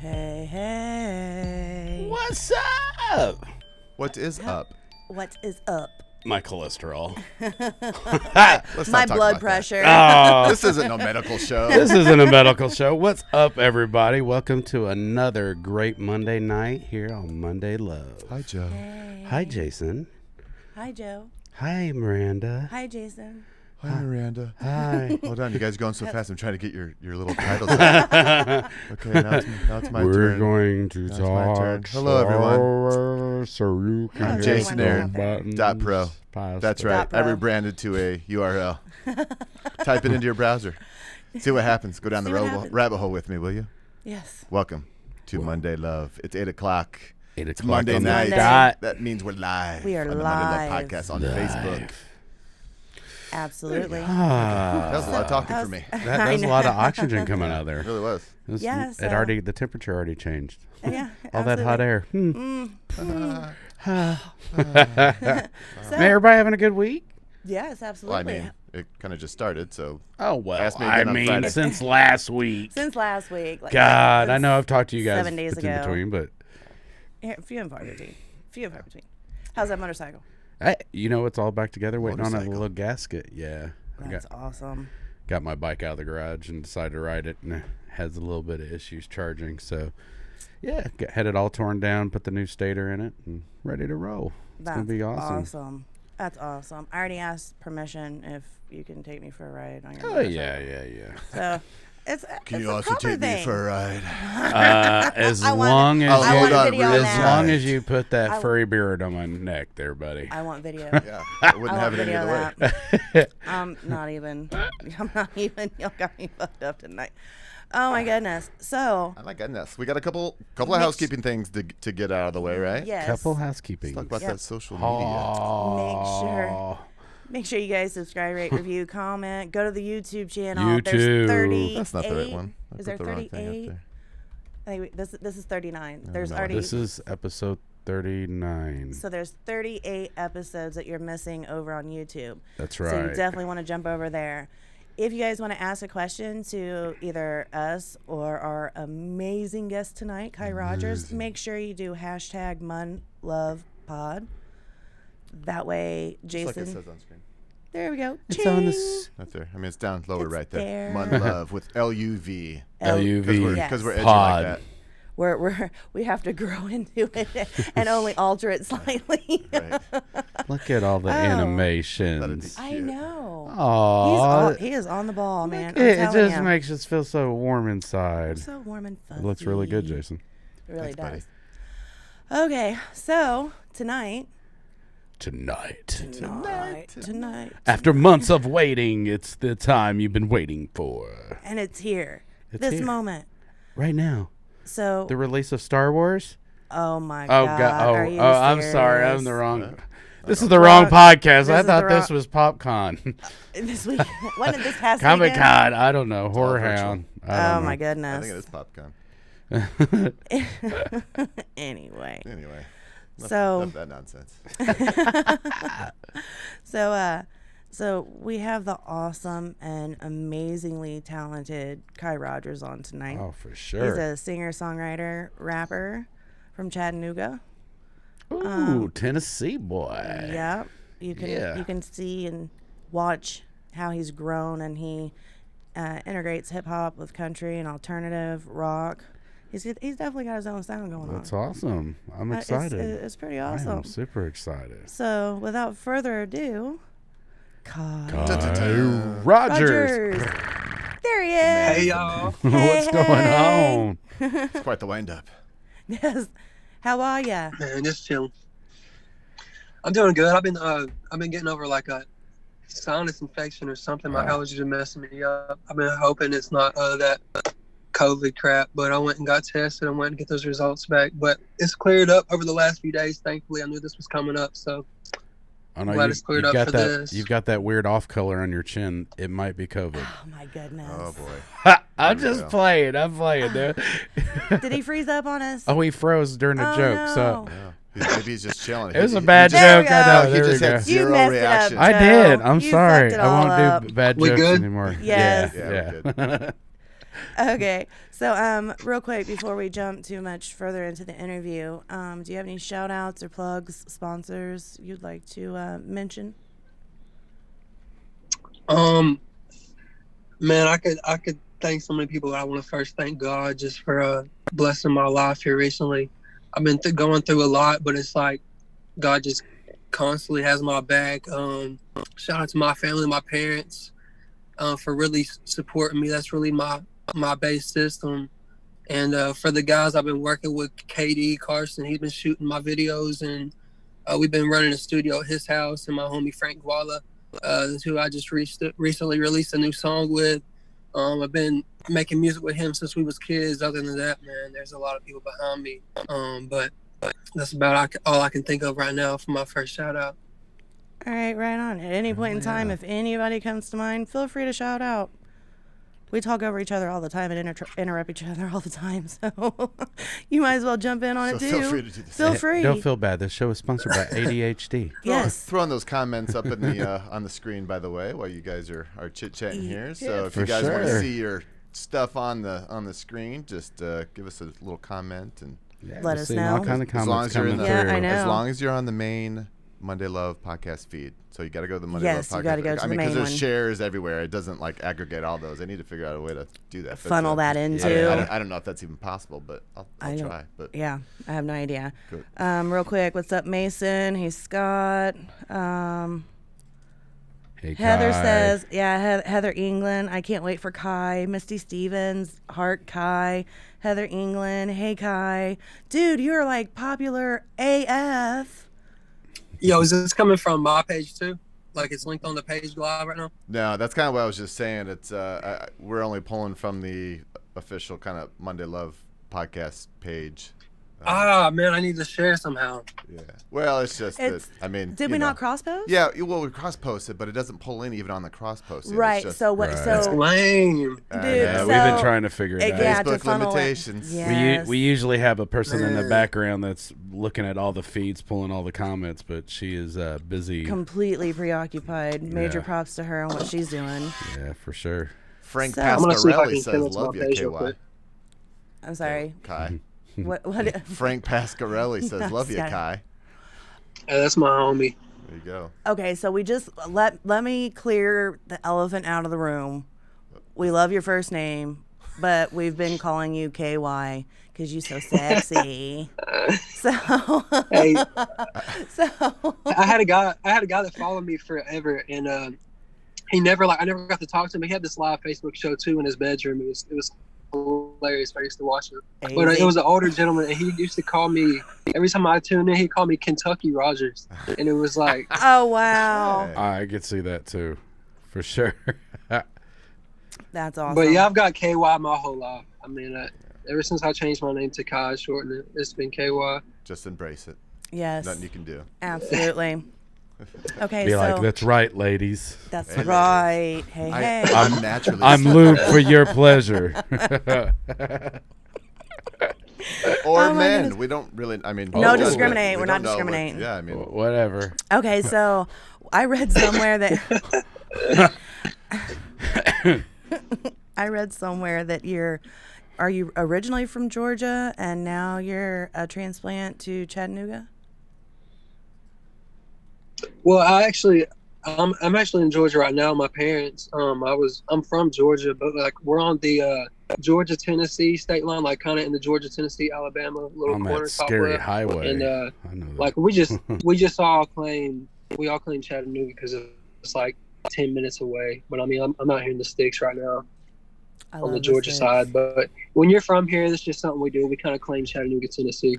Hey, hey. What's up? What is up? What is up? My cholesterol. Let's My not talk blood about pressure. Oh, This isn't no medical show. this isn't a medical show. What's up, everybody? Welcome to another great Monday night here on Monday Love. Hi, Joe. Hey. Hi, Jason. Hi, Joe. Hi, Miranda. Hi, Jason. Hi, Miranda. Hi. Hold on, you guys going so fast. I'm trying to get your little titles out. Okay, now it's my We're turn. going to Now it's my turn. talk. Hello, everyone. So you can Hello, hit Jason the Aaron. buttons .pro. past That's the- right. .pro. I rebranded to a URL. Type it into your browser. See what happens. Go down See the what happens. rabbit hole with me, will you? Yes. Welcome to Monday Love. It's 8 o'clock. 8 It's o'clock Monday on the night. dot. That means we're live. We are on the live. Monday Love podcast on Live. Facebook. Absolutely. That was a lot of talking That for was- me. That was a lot of oxygen coming out of It there. really was. Yeah, It so- already, the temperature already changed. Yeah. All that hot air. So, Man, everybody having a good week? yes, Well, absolutely. I mean, it kind of just started, so Oh, well, Ask me I again on mean, Friday. since last week. Since last week. Like, God, I since know I've talked to you guys 7 days in ago. between, but Few and far between. Few and far between. How's that motorcycle? you know, it's all back together waiting on a Motorcycle. little gasket. Yeah. I That's awesome. got my bike out of the garage and decided to ride it, and it has a little bit of issues charging. So, yeah, had it all torn down, put the new stator in it, and ready to roll. It's That's going to be awesome. That's awesome. I already asked permission if you can take me for a ride on your Oh, motorcycle. yeah. So it's can it's you a also comfort take thing. me for a ride? As I want- long as Oh, I you, want a hold on, video on really as that. long as you put that I- furry beard on my neck there, buddy. I want video. Yeah, I wouldn't I have want it any video other of way. that. I'm not even. Y'all got me fucked up tonight. Oh my goodness. So Oh my goodness, we got a couple of housekeeping things to get out of the way, right? yes, Couple housekeeping. Let's talk about Yep. that social media. Oh, make sure you guys subscribe, rate, review, comment. Go to the YouTube channel. YouTube. There's 38. That's not the right one. I Is put there the wrong thing 38? up there. I think this is 39. There's no, already This is episode 39. so there's 38 episodes that you're missing over on YouTube. That's So you right. definitely want to jump over there. If you guys want to ask a question to either us or our amazing guest tonight, Ky Rodgers, make sure you do hashtag #MunLovePod. That way, Just like it Jason. says on screen. There we go. It's on the Ching! Right there. I mean, it's down lower It's right there. there. Mun Love with LUV. LUV Yes. Because we're edgy pod. like We have to grow into it and only alter it slightly. that. Right. Look at all the animations. be- I Cute. know. Aww. He is on the ball, man. I'm It telling just you. makes us feel so warm inside. So warm and fuzzy. It looks really good, Jason. It really Thanks, does. Okay, so tonight, Tonight. after After months of waiting, it's the time you've been waiting for. and it's here, It's this here. moment. Right now. So, The release of Star Wars? oh my Oh, God, God. are you I'm sorry. I'm serious? the wrong. This is the wrong podcast. I is thought the this wrong- was PopCon. This week, when did this past Comic weekend? Con. I don't know. Horror virtual. Hound. I Oh don't my I goodness. think it is Popcorn. Anyway, Anyway. So- Enough that nonsense. so we have the awesome and amazingly talented Ky Rodgers on tonight. Oh, for He's sure. a singer-songwriter, rapper from Chattanooga. Ooh, Tennessee boy. Yeah, you Yeah. can see and watch how he's grown, and he integrates hip hop with country and alternative rock. He's definitely got his own sound going That's on. awesome. I'm It's- excited. It's pretty I awesome. am super excited. So without further ado, Ky Ky Rodgers. There he is. Hey y'all. What's going hey. on? It's quite the wind up. Yes. How are ya? Man, just chilling. I'm doing good. I've been getting over like a sinus infection or something. My allergies are messing me up. I've been hoping it's not that COVID crap, but I went and got tested and went and get those results back. But it's cleared up over the last few days. Thankfully, I knew this was coming up, so I know Glad it's cleared you've up got for that. this. You've got that weird off color on your chin. It might be COVID. Oh my goodness. Oh, boy. I'm There we just go. playing. I'm playing, dude. Did he freeze up on us? Oh, he froze during the Oh, joke. no. So Maybe he's just chilling. it was a bad There we joke. I go. know. He There we just go. had You zero messed reaction. it up. I did. I'm You sorry. fucked it I all won't up. do bad We jokes good? anymore. Yes. Yeah. Yeah, Yeah. Okay, so real quick before we jump too much further into the interview, do you have any shout outs or plugs, sponsors you'd like to mention? Man, I could thank so many people. I want to first thank God just for blessing my life here recently. I've been going through a lot, but it's like God just constantly has my back. Shout out to my family, my parents, for really supporting me. That's really my base system. And for the guys I've been working with, KD Carson, he's been shooting my videos, and we've been running a studio at his house, and my homie Frank Guala, who I just recently released a new song with. I've been making music with him since we was kids. Other than that, man, there's a lot of people behind me. But that's about all I can think of right now for my first shout out. All right, right on. At any point in time, if anybody comes to mind, feel free to shout out. We talk over each other all the time and interrupt each other all the time, so you might as well jump in on it too. Feel free to do this. Feel free. Don't feel bad. This show is sponsored by ADHD. Yes. Throw on those comments up in the on the screen, by the way, while you guys are chit chatting here. So if you guys want to see your stuff on the screen, just give us a little comment and let us know. All kind of comments coming through. I know. As long as you're on the main Monday Love podcast feed. So you got to go to the Monday Love podcast. Yes, you got to go to the main one. because there's shares everywhere. It doesn't like aggregate all those. They need to figure out a way to do that. Funnel that into. I don't know if that's even possible, but I'll try. But yeah, I have no idea. Good. Real quick, what's up, Mason? Hey, Scott. Hey, Heather Ky. says, Heather England. I can't wait for Ky. Misty Stevens, Heart Ky. Heather England. Hey, Ky. Dude, you're like popular AF. Yo, is this coming from my page too? Like it's linked on the page live right now? no, that's kind of what I was just saying. It's we're only pulling from the official kind of Monday Love podcast page. Man, I need to share somehow. Yeah. Well, it's just that, I mean, Did we not cross post? Yeah, well, we cross posted, but it doesn't pull in even on the cross posting. Right. Just, So what? Right. That's So lame. dude, Yeah, so, we've been trying to figure it out. yeah, to Facebook funnel it. limitations. Yes. We usually have a person in the background that's looking at all the feeds, pulling all the comments, but she is busy. Completely preoccupied. Major Yeah. props to her and what she's doing. Yeah, for sure. Frank So- I'm gonna see if I Pasquarelli can says, send it to "Love my you, page real KY." quick. I'm sorry. Kai. What? Frank Pasquarelli says, "Love you, Scott. Kai." That's my homie. There you go. Okay, so we just let me clear the elephant out of the room. We love your first name, but we've been calling you KY because you're so sexy. So, Hey, so I had a guy that followed me forever, and I never got to talk to him. He had this live Facebook show too in his bedroom. It was hilarious. I used to watch it. But it was an older gentleman, and he used to call me every time I tuned in. He'd call me Kentucky Rodgers, and it was like, oh wow, I could see that too, for sure. that's awesome. but yeah, I've got KY my whole life. I mean, ever since I changed my name to Ky, shortened it, it's been KY. Just embrace it. Yes, Nothing you can do. absolutely. Okay, Be so like, that's right, ladies. that's Hey, right. Hey, hey. I'm naturally. I'm lubed for your pleasure. or Oh my men. goodness. We don't really. I mean, No we discriminate. we We're don't not know what- discriminating. Yeah, I mean, Whatever. Okay, so I read somewhere that are you originally from Georgia and now you're a transplant to Chattanooga? Well, I'm actually in Georgia right now. My parents, I'm from Georgia, but like we're on the Georgia Tennessee state line, like kind of in the Georgia Tennessee Alabama little On corner that top scary left. highway. And I know that. like we just all claim Chattanooga because it's like 10 minutes away. But I mean, I'm out here in the sticks right now I on love the the Georgia sticks. side. But when you're from here, that's just something we do. We kind of claim Chattanooga, Tennessee.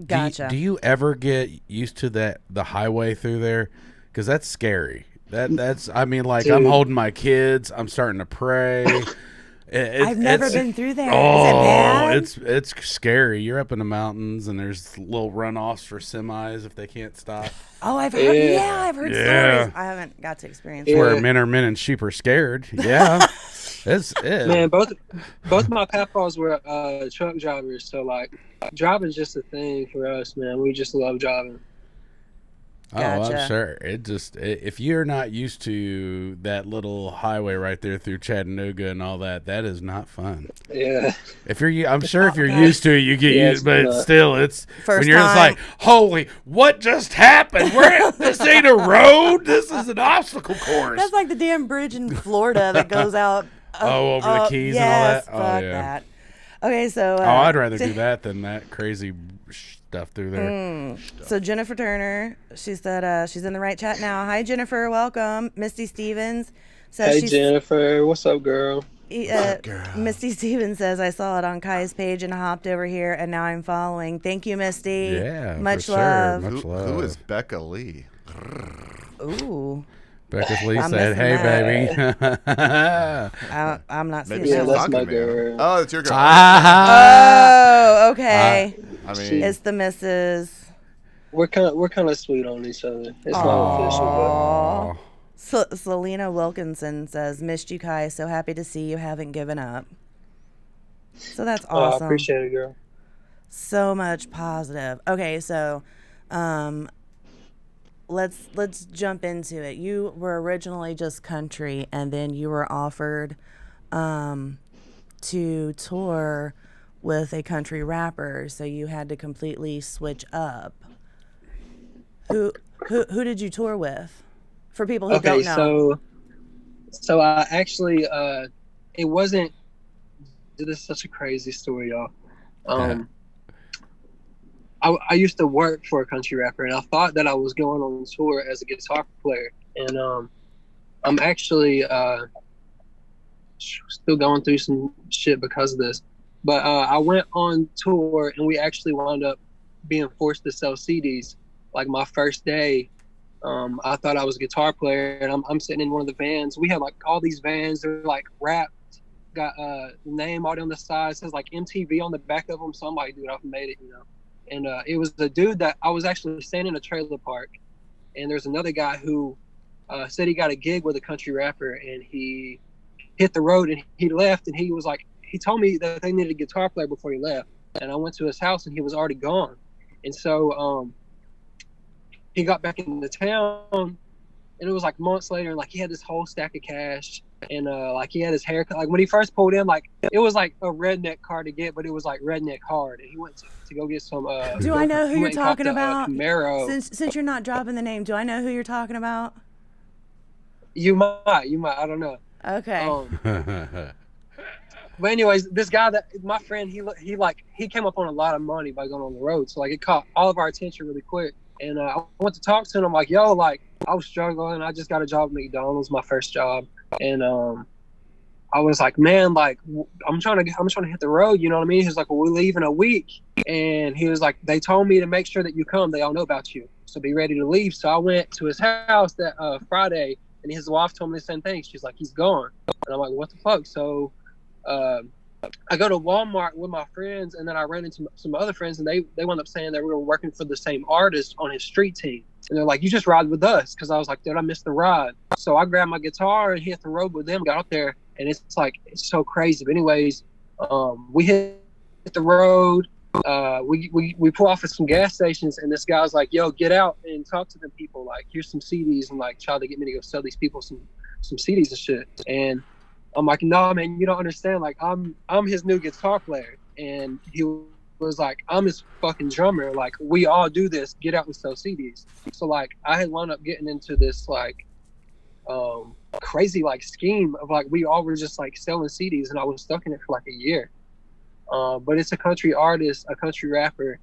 Gotcha. Do you ever get used to the highway through there? Because that's scary. That's I mean, like Dude. I'm holding my kids. I'm starting to pray. I've never it's- been through there. Oh, Is it bad? it's scary. You're up in the mountains, and there's little runoffs for semis if they can't stop. Oh, I've heard. Yeah. Yeah, I've heard Yeah. stories. I haven't got to experience Yeah. it. Where men are men and sheep are scared. Yeah, it's Man, both my papas were truck drivers, so like driving's just a thing for us, man. We just love driving. Gotcha. Oh, I'm sure. If you're not used to that little highway right there through Chattanooga and all that, that is not fun. Yeah. I'm sure if you're used to it, you get used, but still, it's First when you're just time. like, holy, what just happened? This ain't a road. This is an obstacle course. That's like the damn bridge in Florida that goes out. Over the Keys and all that? Fuck Oh, yeah. that. Okay, so. I'd rather do that than that crazy stuff through there. So Jennifer Turner, she said she's in the right chat now. Hi, Jennifer. Welcome. Misty Stevens says Hey, Jennifer. What's up, girl? Misty Stevens says, I saw it on Kai's page and hopped over here, and now I'm following. Thank you, Misty. Yeah, Much for love. Sure. Much love. Who is Becca Lee? Ooh. Becca Lee I'm said, missing hey, that. baby. I'm not seeing Maybe that. she's that's talking my to me. girl. Oh, it's your girl. Oh, okay. I mean, It's the Mrs. We're kind of sweet on each other. It's not official, Selena Wilkinson says, missed you, Kai. So happy to see you haven't given up. So that's but awesome. I appreciate it, girl. So much positive. Okay, so let's jump into it. You were originally just country, and then you were offered to tour with a country rapper, so you had to completely switch up. Who did you tour with? For people who don't know. So I actually it wasn't. This is such a crazy story, y'all. I used to work for a country rapper, and I thought that I was going on tour as a guitar player, and I'm actually still going through some shit because of this. But I went on tour, and we actually wound up being forced to sell CDs. Like my first day, I thought I was a guitar player, and I'm sitting in one of the vans. We had like all these vans. They're like wrapped, got the name all on the side. It says like MTV on the back of them. So I'm like, dude, I've made it, you know. And it was the dude that I was actually staying in a trailer park, and there's another guy who said he got a gig with a country rapper, and he hit the road and he left, and he was like, he told me that they needed a guitar player before he left, and I went to his house and he was already gone. And so he got back into town, and it was like months later, and like he had this whole stack of cash, and like he had his haircut. Like when he first pulled in, like it was like a redneck car to get, but it was like redneck hard. And he went to go get some. Do I know who you're talking about? Camaro. Since you're not dropping the name, do I know who you're talking about? You might. I don't know. Okay. But anyways, this guy that my friend, he came up on a lot of money by going on the road. So like it caught all of our attention really quick. And I went to talk to him. I'm like, yo, like I was struggling. I just got a job at McDonald's, my first job. And I was like, man, like I'm trying to hit the road. You know what I mean? He was like, well, we leave in a week. And he was like, they told me to make sure that you come. They all know about you. So be ready to leave. So I went to his house that Friday, and his wife told me the same thing. She's like, he's gone. And I'm like, what the fuck? So I go to Walmart with my friends, and then I ran into some other friends, and they wound up saying that we were working for the same artist on his street team. And they're like, you just ride with us. Because I was like, dude, I missed the ride. So I grabbed my guitar and hit the road with them, got out there, and it's so crazy. But anyways, we hit the road. We pull off at some gas stations, and this guy's like, yo, get out and talk to them people. Like, here's some CDs, and like try to get me to go sell these people some CDs and shit. And I'm like, nah, man, you don't understand. Like, I'm his new guitar player. And he was like, I'm his fucking drummer. Like, we all do this. Get out and sell CDs. So, like, I had wound up getting into this, like, crazy, like, scheme of, like, we all were just, like, selling CDs. And I was stuck in it for, like, a year. But it's a country artist, a country rapper.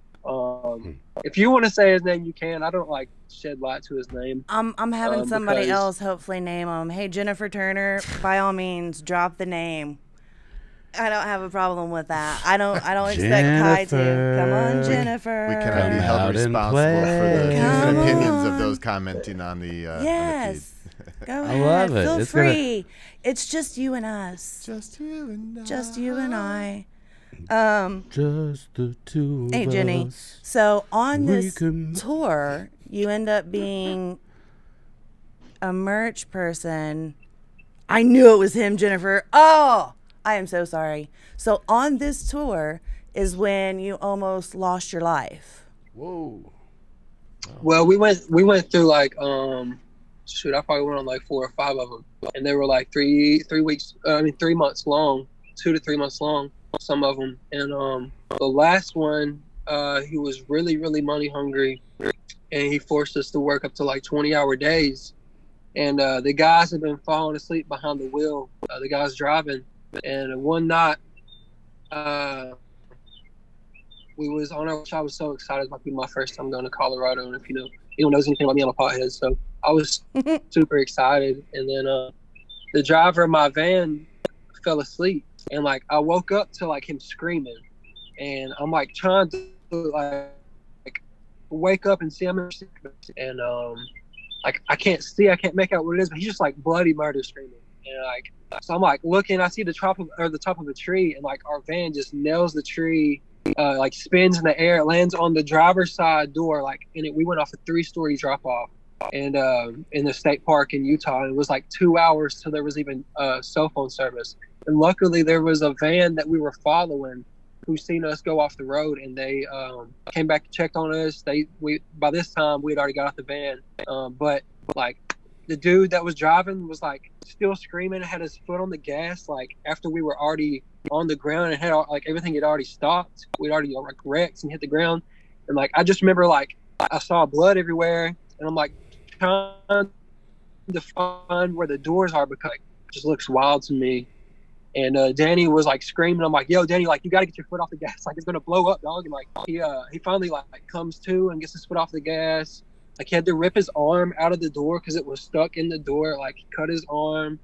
If you want to say his name, you can. I don't like shed light to his name. I'm having somebody else hopefully name him. Hey, Jennifer Turner, by all means, drop the name. I don't have a problem with that. I don't expect Kai to. Come on, Jennifer. We cannot be held responsible for the opinions of those commenting on the yes. Go ahead. I love it. Feel free. It's just you and us. Just you and I. Just you and I. Just the two of us. Hey, Jenny. So on this tour, you end up being a merch person. I knew it was him, Jennifer. Oh, I am so sorry. So on this tour is when you almost lost your life. Whoa. Well, we went through like shoot, I probably went on like 4 or 5 of them, and they were like 3 months long, 2 to 3 months long, some of them. And the last one, he was really money hungry, and he forced us to work up to like 20-hour days. And the guys had been falling asleep behind the wheel. The guys driving, and one night, we was on our. I was so excited about being my first time going to Colorado, and if anyone knows anything about me, I'm a pothead, so I was super excited. And then the driver of my van fell asleep, and like I woke up to like him screaming, and I'm like trying to like wake up and see him, and like I can't make out what it is, but he's just like bloody murder screaming, and like so I'm like looking, I see the top of a tree, and like our van just nails the tree. Like spins in the air, it lands on the driver's side door, like, and we went off a 3-story drop off, and in the state park in Utah. And it was like 2 hours till there was even cell phone service. And luckily there was a van that we were following who seen us go off the road, and they came back and checked on us. By this time we had already got off the van, but like the dude that was driving was like still screaming, had his foot on the gas, like after we were already on the ground and had like everything had already stopped. We'd already like wrecked and hit the ground. And like I just remember like I saw blood everywhere, and I'm like trying to find where the doors are because like, it just looks wild to me. And Danny was like screaming. I'm like, yo, Danny, like you got to get your foot off the gas, like it's gonna blow up, dog. And like he finally like comes to and gets his foot off the gas. Like he had to rip his arm out of the door because it was stuck in the door. Like he cut his arm.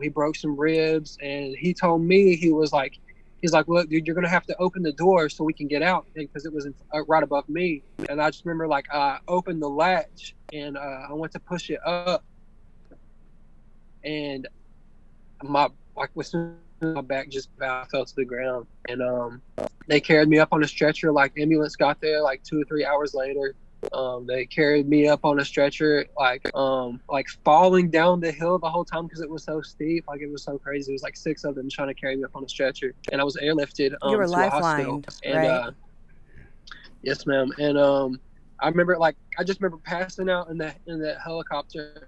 He broke some ribs, and he told me he's like, look, dude, you're gonna have to open the door so we can get out, because it was right above me. And I just remember like I opened the latch, and I went to push it up, and my back just about fell to the ground. And they carried me up on a stretcher. Like ambulance got there like 2 or 3 hours later. They carried me up on a stretcher, like falling down the hill the whole time because it was so steep. Like it was so crazy. It was like 6 of them trying to carry me up on a stretcher, and I was airlifted. You were to a hospital. lifelined, right? Yes, ma'am. And I remember I just remember passing out in that helicopter,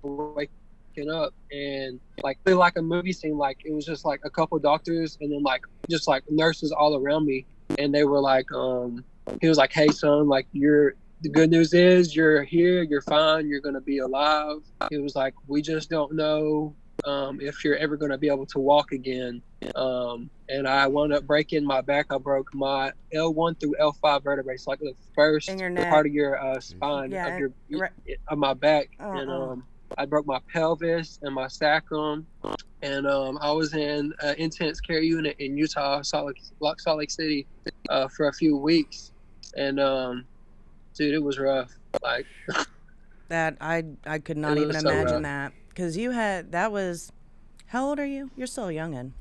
waking up, and like a movie scene. Like it was just like a couple doctors, and then like just like nurses all around me, and they were like he was like, hey son, like the good news is you're here, you're fine, you're gonna be alive. He was like, we just don't know if you're ever gonna be able to walk again. And I wound up breaking my back. I broke my L1 through L5 vertebrae, so like the first part of your spine of my back. And I broke my pelvis and my sacrum. And I was in an intense care unit in Utah, Salt Lake City, for a few weeks. And dude, it was rough. Like that, I could not even imagine that, because how old are you? You're still youngin'.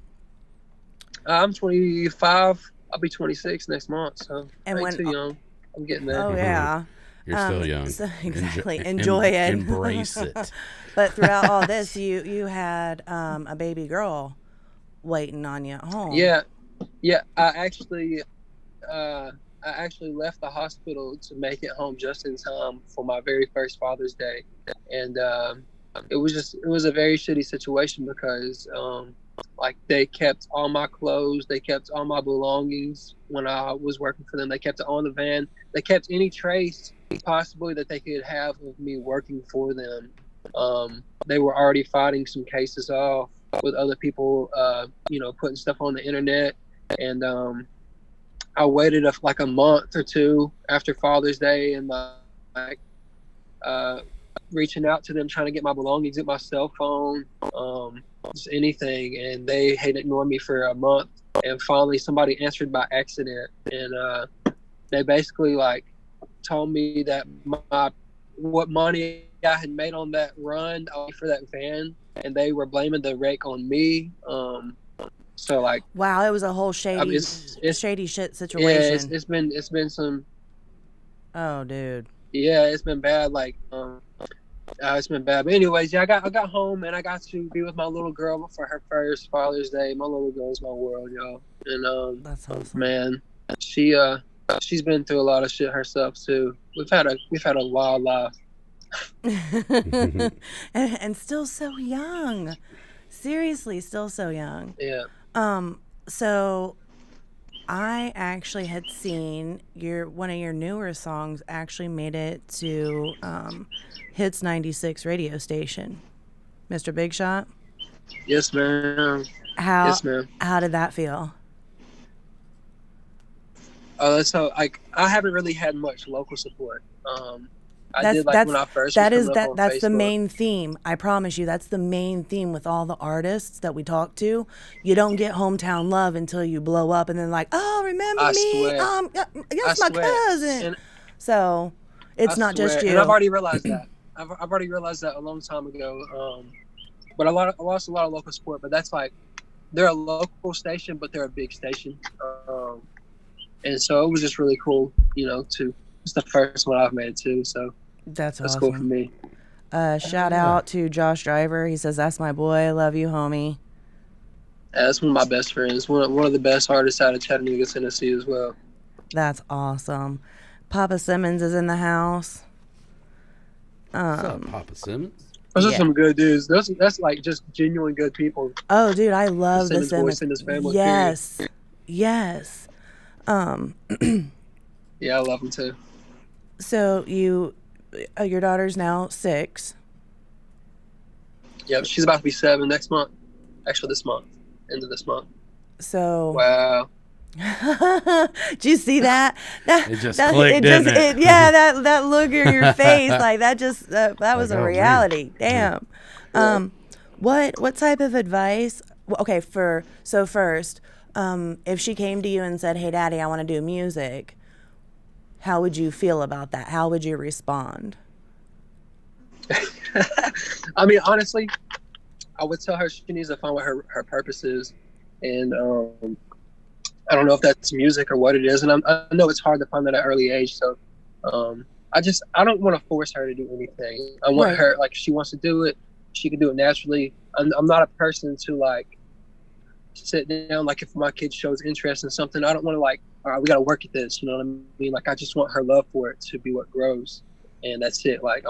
I'm 25. I'll be 26 next month, so I ain't too young. I'm getting there. Oh yeah. You're still young. So, exactly. Enjoy it. Embrace it. But throughout all this, you had a baby girl waiting on you at home. Yeah. I actually left the hospital to make it home just in time for my very first Father's Day, and it was a very shitty situation because like they kept all my clothes, they kept all my belongings when I was working for them. They kept it on the van. They kept any trace possibly that they could have of me working for them. They were already fighting some cases off with other people, putting stuff on the internet. And I waited like a month or two after Father's Day, and reaching out to them, trying to get my belongings, get my cell phone, just anything. And they had ignored me for a month. And finally somebody answered by accident. And they basically like told me that what money I had made on that run for that van, and they were blaming the wreck on me. So like, wow, it was a whole shady, shady shit situation. Yeah, it's been some. Oh, dude. Yeah, it's been bad. Like, it's been bad. But anyways, yeah, I got home and I got to be with my little girl for her first Father's Day. My little girl is my world, y'all. And that's awesome. Man, she she's been through a lot of shit herself too. We've had a wild life. and still so young. Seriously, still so young. Yeah. So I actually had seen one of your newer songs actually made it to Hits 96 radio station. Mr. Big Shot? Yes, ma'am. How did that feel? That's how I haven't really had much local support. When I first that's Facebook. the main theme. I promise you, that's the main theme with all the artists that we talk to. You don't get hometown love until you blow up, and then like, oh, remember me? That's my cousin. And so it's not just you. And I've already realized that. I've already realized that a long time ago. But I lost a lot of local support. But that's like, they're a local station, but they're a big station. And so it was just really cool, it's the first one I've made too. So that's awesome. Cool for me. Shout out to Josh Driver. He says, that's my boy. I love you, homie. Yeah, that's one of my best friends. One of the best artists out of Chattanooga, Tennessee as well. That's awesome. Papa Simmons is in the house. What's up, Papa Simmons? Those are some good dudes. That's like just genuine good people. Oh, dude, I love the Simmons. Simmons family. Yes. Period. Yes. Yeah, I love them too. So your daughter's now 6. Yep, she's about to be 7 next month. Actually, this month, end of this month. So wow. Did you see that? It just clicked, didn't it? Yeah, that look in your face, like that just that was like, a reality. Man. Damn. What type of advice? Okay, first, if she came to you and said, "Hey, Daddy, I want to do music," how would you feel about that? How would you respond? I mean, honestly, I would tell her she needs to find what her purpose is, and I don't know if that's music or what it is, and I know it's hard to find that at an early age. So I don't want to force her to do anything. I want her, like, if she wants to do it, she can do it naturally. I'm not a person to like sit down, like if my kid shows interest in something, I don't want to like, all right, we got to work at this. You know what I mean? Like, I just want her love for it to be what grows, and that's it. Like,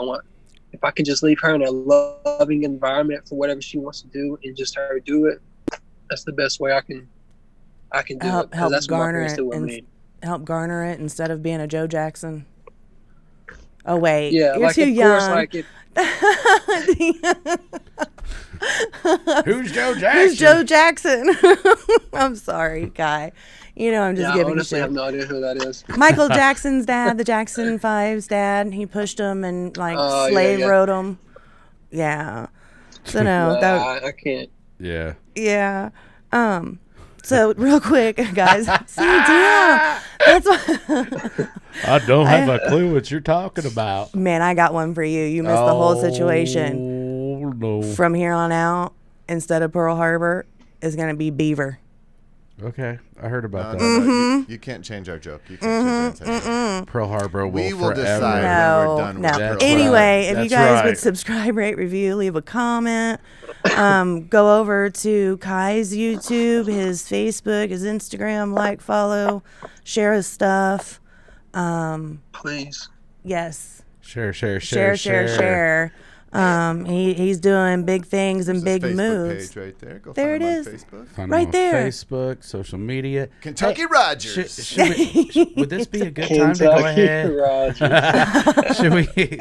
if I can just leave her in a loving environment for whatever she wants to do and just her do it, that's the best way I can do it. Help that's garner it. Help garner it instead of being a Joe Jackson. Oh wait, yeah, you're like, too of young. Course, like Who's Joe Jackson? Who's Joe Jackson? I'm sorry, Ky. I'm just giving you shit. I have no idea who that is. Michael Jackson's dad, the Jackson 5's dad. He pushed him and slave rode him. Yeah. So no, I can't. Yeah. Yeah. So real quick, guys. See, damn. That's what. I don't have a clue what you're talking about. Man, I got one for you. You missed the whole situation. No. From here on out, instead of Pearl Harbor, is going to be Beaver. Okay, I heard about that. No, you can't change our joke. You can't change our joke. Pearl Harbor we will will forever. decide when we're done with Pearl Anyway, Harbor. if you guys would subscribe, rate, review, leave a comment. Go over to Ky's YouTube, his Facebook, his Instagram, follow, share his stuff. Please. Yes. Share. He's doing big things and big Facebook moves. Page right there. Go there find it him is. on Facebook. Find right him on there. Facebook, social media. Ky Rodgers. Would this be a good time to go ahead?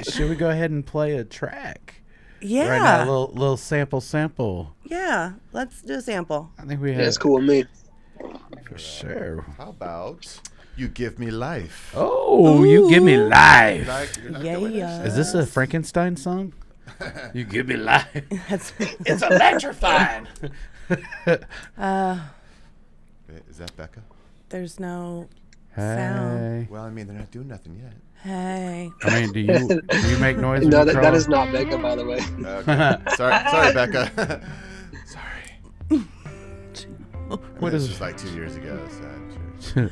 Should we go ahead and play a track? Yeah. Right now, a little sample. Yeah. Let's do a sample. I think we have. Yeah, it's cool with me. For sure. How about You Give Me Life? Oh, You Give Me Life. Yeah. Is this a Frankenstein song? You give me life. It's electrifying. Is that Becca? There's no Hey. sound. Well, I mean, they're not doing nothing yet. Hey. I mean, do you make noise? No, when you that crawl? is not Becca, by the way. Okay. Sorry, Becca. Sorry. What is this it? was like 2 years ago, so I'm sure.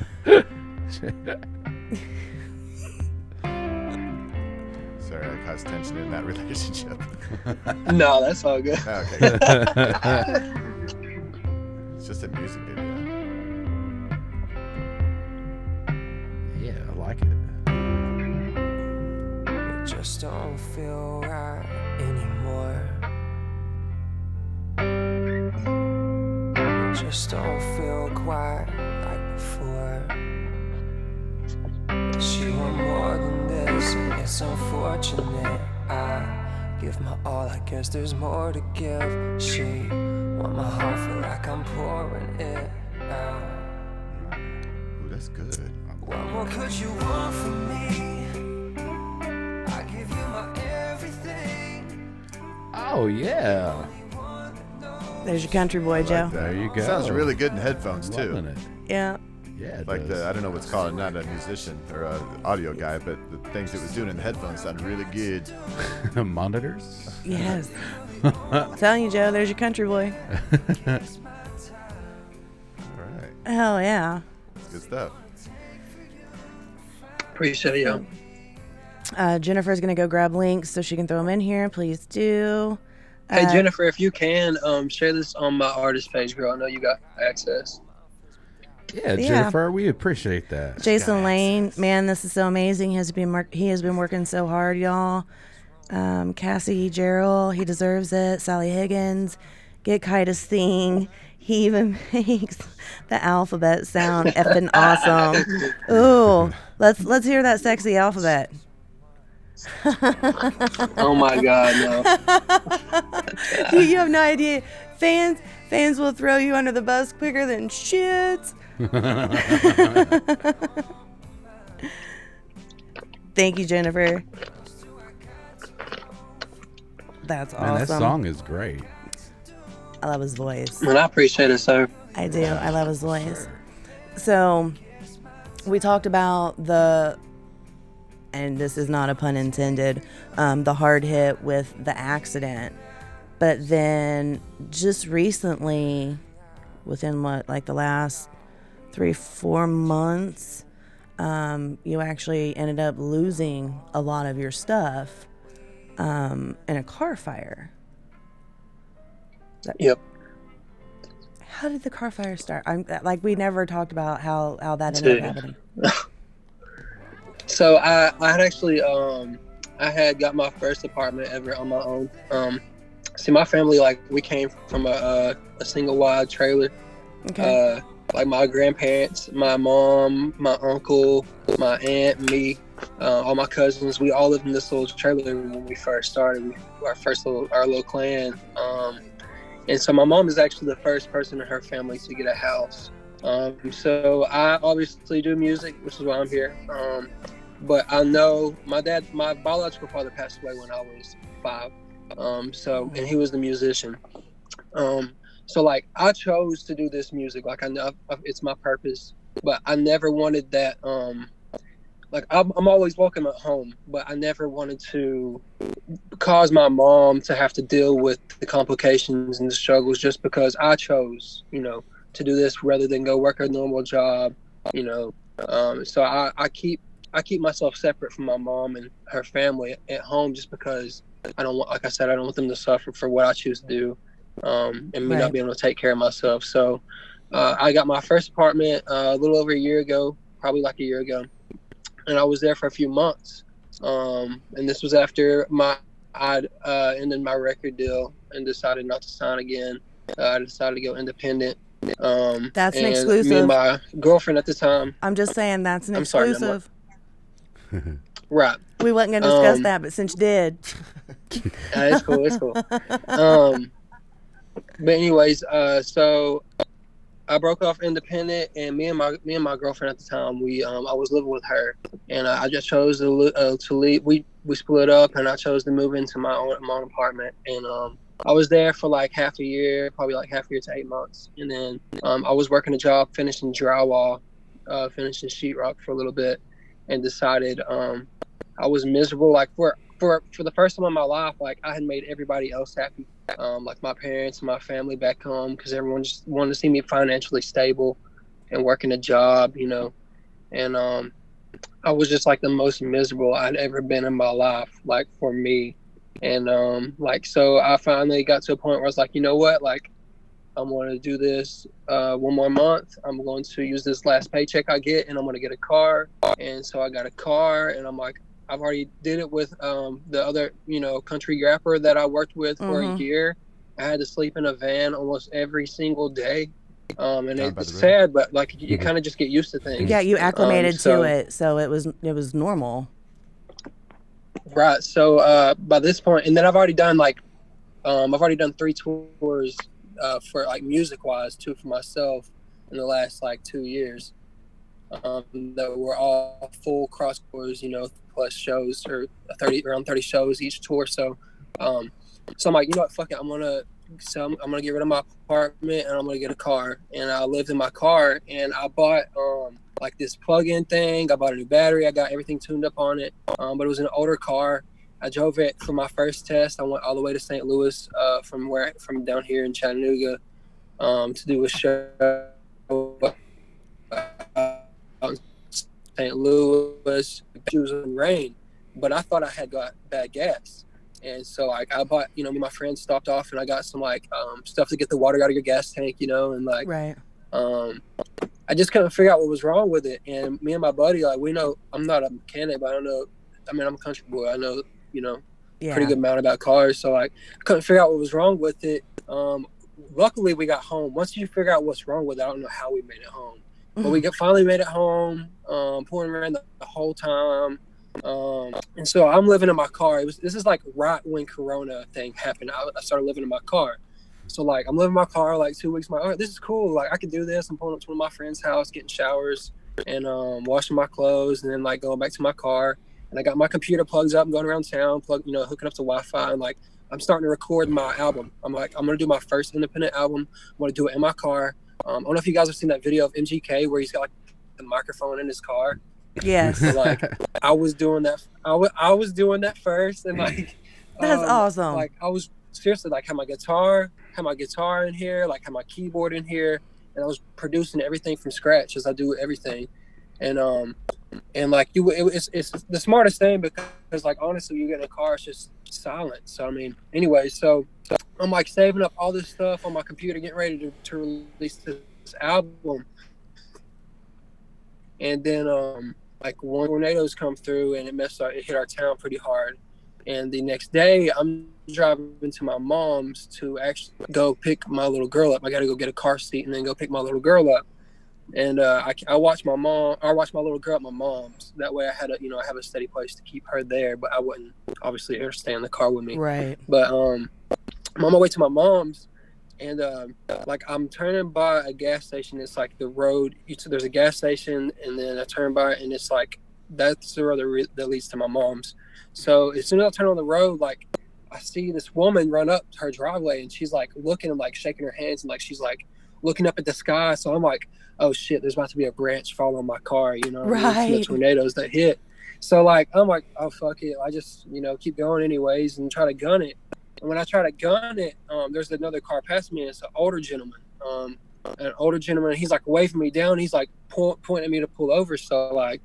Sorry, I caused tension in that relationship. No, that's all good. Okay. It's just a music video. like it. It just don't feel right anymore. It just don't feel quite like before. She want more than this, and it's unfortunate. I give my all, I guess there's more to give. She want my heart, feel like I'm pouring it out. Ooh, that's good. What more could you want from me? I give you my everything. Oh, yeah. There's your country boy, Joe. There you go. Sounds really good in headphones too. Loving it. Yeah. Yeah, it Like does. I don't know what's called, not a musician or a audio guy, but the things it was doing in the headphones sounded really good. Monitors? Yes. Telling you, Joe, there's your country boy. All right, Hell yeah. that's good stuff. Appreciate it, yo. Jennifer's going to go grab links so she can throw them in here. Please do. Hey, Jennifer, if you can, share this on my artist page, girl. I know you got access. Yeah, Jennifer, we appreciate that. Jason Lane, man, this is so amazing. He has been working so hard, y'all. Cassie Gerald, he deserves it. Sally Higgins, get Ky to sing. He even makes the alphabet sound effing awesome. Ooh, let's hear that sexy alphabet. Oh my God, no. You have no idea. Fans will throw you under the bus quicker than shit. Thank you, Jennifer. That's awesome. Man, that song is great. I love his voice. Man, I appreciate it, sir. I do. I love his voice. So, we talked about and this is not a pun intended, the hard hit with the accident. But then just recently, within the last 3-4 months, you actually ended up losing a lot of your stuff in a car fire. Yep. How did the car fire start? We never talked about how that ended up happening. So I had actually I had got my first apartment ever on my own. See, my family, we came from a single wide trailer. Okay. My grandparents, my mom, my uncle, my aunt, me, all my cousins, we all lived in this little trailer when we first started. Our little clan. And so my mom is actually the first person in her family to get a house. So I obviously do music, which is why I'm here. But I know my biological father passed away when I was 5. And he was the musician. So I chose to do this music. I know it's my purpose, but I never wanted that. I'm always welcome at home, but I never wanted to cause my mom to have to deal with the complications and the struggles just because I chose, to do this rather than go work a normal job, So I keep myself separate from my mom and her family at home just because I don't want, like I said, I don't want them to suffer for what I choose to do, and me not being able to take care of myself. So I got my first apartment a little over a year ago, probably a year ago, and I was there for a few months. And this was after I'd ended my record deal and decided not to sign again. I decided to go independent. That's an and exclusive. Me and my girlfriend at the time. I'm just saying that's an I'm sorry, exclusive. Right. We wasn't going to discuss that, but since you did. It's cool. It's cool. But anyways, so I broke off independent, and me and my girlfriend at the time, I was living with her, and I just chose to leave. We split up, and I chose to move into my own apartment, and I was there for half a year, probably half a year to 8 months, and then I was working a job finishing drywall, finishing sheetrock for a little bit, and decided I was miserable. For the first time in my life, I had made everybody else happy, my parents and my family back home, because everyone just wanted to see me financially stable and working a job, and I was just the most miserable I'd ever been in my life, for me. And so I finally got to a point where I was you know what, I'm going to do this 1 more month. I'm going to use this last paycheck I get, and I'm going to get a car. And so I got a car, and I'm like, I've already did it with the other, country rapper that I worked with for a year. I had to sleep in a van almost every single day. And it's sad, but like you kind of just get used to things. Yeah, you acclimated to it, so it was normal. Right. So by this point, and then I've already done 3 tours for like music wise, 2 for myself in the last like 2 years. That were all full cross tours, plus shows or around 30 shows each tour. So I'm like, you know what, fuck it, I'm gonna get rid of my apartment and I'm gonna get a car. And I lived in my car, and I bought like this plug-in thing. I bought a new battery. I got everything tuned up on it. But it was an older car. I drove it for my first test. I went all the way to St. Louis from down here in Chattanooga to do a show out in St. Louis. It was in rain, but I thought I had got bad gas. And so I bought, me and my friends stopped off, and I got some stuff to get the water out of your gas tank, and like, right. I just couldn't figure out what was wrong with it. And me and my buddy, like, we know I'm not a mechanic, but I'm a country boy. I know, pretty good amount about cars. So like, I couldn't figure out what was wrong with it. Luckily we got home. Once you figure out what's wrong with it, I don't know how we made it home, but we finally made it home, pouring around the whole time. And so I'm living in my car. This is like right when Corona thing happened. I started living in my car. So like I'm living in my car like 2 weeks. This is cool. Like I can do this. I'm pulling up to one of my friend's house, getting showers and washing my clothes, and then like going back to my car. And I got my computer plugs up and going around town, hooking up to Wi-Fi, and like I'm starting to record my album. I'm like, I'm gonna do my first independent album. I'm gonna do it in my car. I don't know if you guys have seen that video of MGK where he's got like the microphone in his car. Yes. So, like I was doing that. I was doing that first, and like that's awesome. Like I was seriously like had my guitar in here, like had my keyboard in here, and I was producing everything from scratch as I do everything. And like it's the smartest thing, because like honestly, you get in a car, it's just silent. So I mean, anyway, so I'm like saving up all this stuff on my computer, getting ready to release this album. And then like one tornadoes come through, and it hit our town pretty hard. And the next day I'm driving to my mom's to actually go pick my little girl up. I got to go get a car seat and then go pick my little girl up. And I watched my little girl at my mom's. That way I had I have a steady place to keep her there, but I wouldn't obviously ever stay in the car with me. Right. But I'm on my way to my mom's, and like I'm turning by a gas station. It's like the road. There's a gas station, and then I turn by, and it's like that's the road that leads to my mom's. So as soon as I turn on the road, like I see this woman run up her driveway, and she's like looking and like shaking her hands, and like she's like looking up at the sky. So I'm like, oh shit, there's about to be a branch fall on my car, right. The tornadoes that hit. So like I'm like, oh fuck it, I just keep going anyways and try to gun it. And when I try to gun it, there's another car passing me, and it's an older gentleman. He's like waving me down. He's like pointing at me to pull over. So like,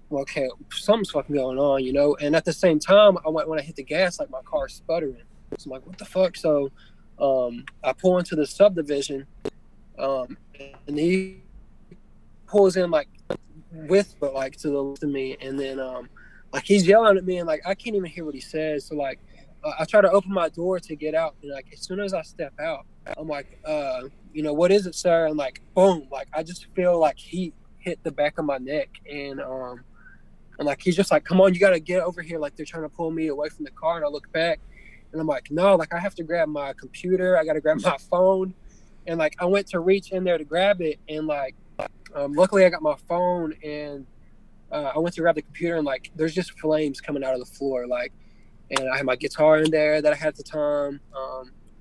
well, okay, something's fucking going on, And at the same time, when I hit the gas, like my car's sputtering. So I'm like, what the fuck? So I pull into the subdivision, and he pulls in like but like to the left of me, and then like he's yelling at me, and like I can't even hear what he says. So like I try to open my door to get out, and like as soon as I step out, I'm like, what is it, sir? And like boom, like I just feel like heat hit the back of my neck, and like he's just like, come on, you gotta get over here. Like they're trying to pull me away from the car, and I look back, and I'm like, no, like I have to grab my computer, I gotta grab my phone, and like I went to reach in there to grab it, and like luckily I got my phone, and I went to grab the computer, and like there's just flames coming out of the floor, like, and I had my guitar in there that I had at the time,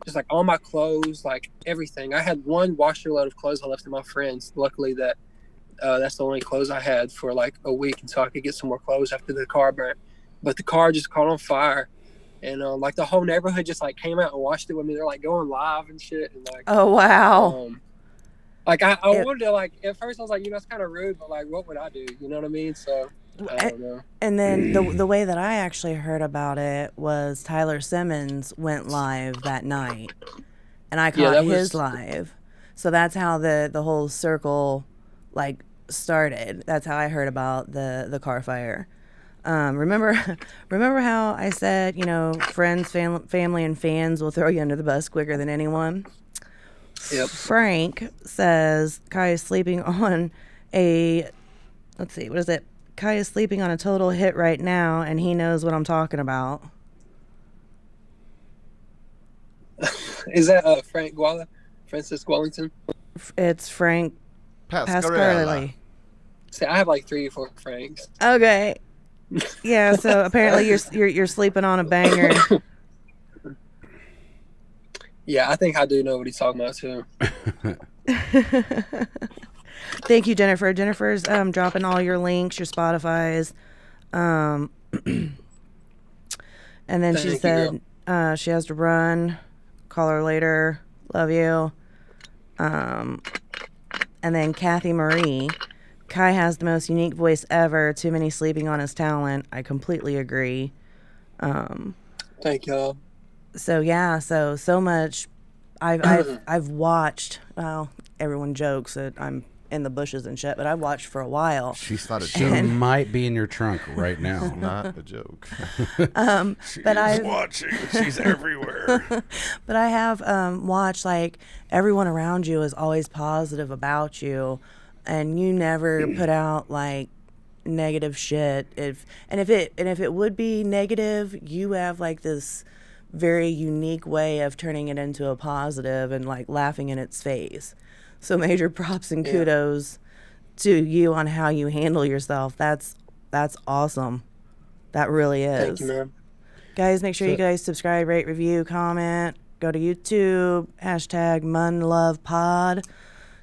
just like all my clothes, like everything. I had one washer load of clothes I left to my friends. Luckily that's the only clothes I had for like a week, and so I could get some more clothes after the car burnt. But the car just caught on fire, and like the whole neighborhood just like came out and watched it with me. They're like going live and shit, and like, oh wow. Like I wanted to, like, at first I was like, it's kind of rude, but like what would I do, you know what I mean? So I don't know. And then the way that I actually heard about it was Tyler Simmons went live that night and I caught his live. So that's how the whole circle like started. That's how I heard about the car fire. Remember how I said, you know, friends, family, and fans will throw you under the bus quicker than anyone? Yep. Frank says Ky is sleeping on a, let's see, what is it? Ky is sleeping on a total hit right now, and he knows what I'm talking about. Is that Francis Wellington? It's Frank Pasquarelli. See, I have like 3 or 4 Franks. Okay. Yeah, so apparently you're sleeping on a banger. Yeah, I think I do know what he's talking about too. Thank you, Jennifer. Jennifer's dropping all your links, your Spotify's. And then she said she has to run. Call her later. Love you. And then Kathy Marie. Ky has the most unique voice ever. Too many sleeping on his talent. I completely agree. Thank y'all. So yeah, so much. I've watched. Well, everyone jokes that I'm in the bushes and shit, but I've watched for a while. She's not a She joke. might be in your trunk right now. Not a joke. She's But I've watching. She's everywhere. But I have watched, like, everyone around you is always positive about you, and you never put out like negative shit. If it would be negative, you have like this very unique way of turning it into a positive and like laughing in its face. So major props and kudos to you on how you handle yourself. That's awesome. That really is. Thank you, man. Guys, make sure you guys subscribe, rate, review, comment. Go to YouTube, #MonLovePod.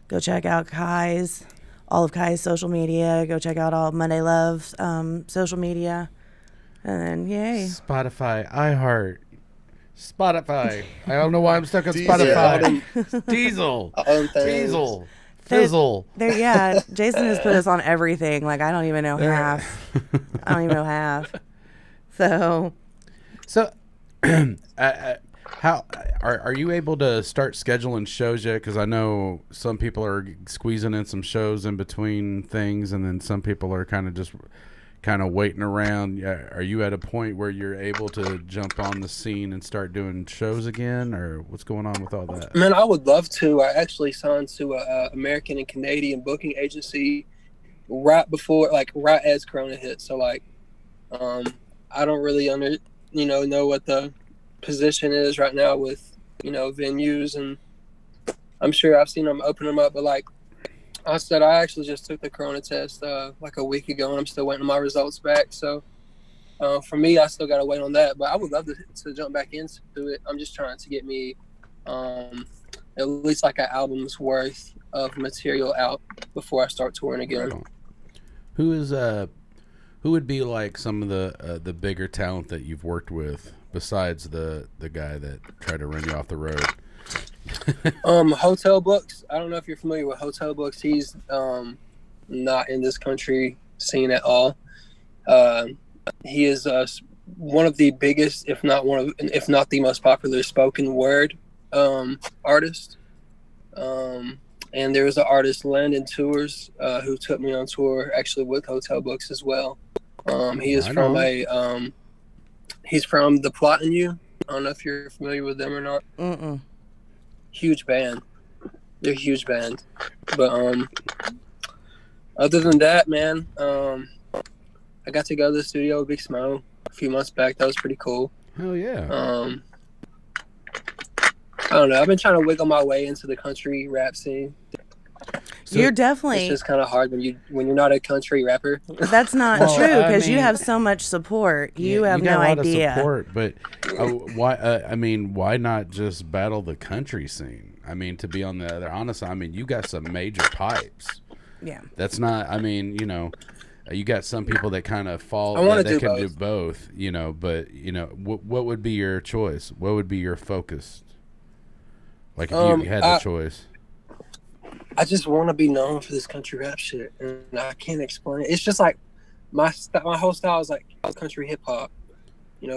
Go check out all of Ky's social media. Go check out all of Monday Love's social media. And then, yay. Spotify, iHeart, Spotify. I don't know why I'm stuck on Diesel. Spotify. Diesel. Fizzle. Yeah, Jason has put us on everything. Like, I don't even know half. I don't even know half. So, how are you able to start scheduling shows yet? Because I know some people are squeezing in some shows in between things, and then some people are kind of waiting around. Are you at a point where you're able to jump on the scene and start doing shows again, or what's going on with all that? Man, I would love to. I actually signed to a American and Canadian booking agency right as Corona hit. So like, I don't really know what the position is right now with venues, and I'm sure I've seen them open them up, but like I said, I actually just took the Corona test like a week ago, and I'm still waiting on my results back. So for me, I still got to wait on that. But I would love to jump back into it. I'm just trying to get me at least like an album's worth of material out before I start touring again. Right. Who would be like some of the bigger talent that you've worked with besides the guy that tried to run you off the road? Hotel Books. I don't know if you're familiar with Hotel Books. He's not in this country scene at all. He is one of the biggest, if not the most popular spoken word artist. And there's an artist, Landon Tours, who took me on tour actually with Hotel Books as well. He is he's from The Plot in You. I don't know if you're familiar with them or not. mm-mm. Huge band. They're a huge band. But other than that, man, I got to go to the studio with Big Smo a few months back. That was pretty cool. Hell yeah. I don't know. I've been trying to wiggle my way into the country rap scene. So you're definitely. It's just kind of hard when you're not a country rapper. That's not true, because you have so much support. You have no idea. Of support, but why not just battle the country scene? I mean, to be on the other honest, I mean, you got some major pipes. Yeah. That's not. I mean, you got some people that kind of fall. They can do both. But what would be your choice? What would be your focus? Like if you had the choice. I just want to be known for this country rap shit, and I can't explain it. It's just like my whole style is like country hip hop,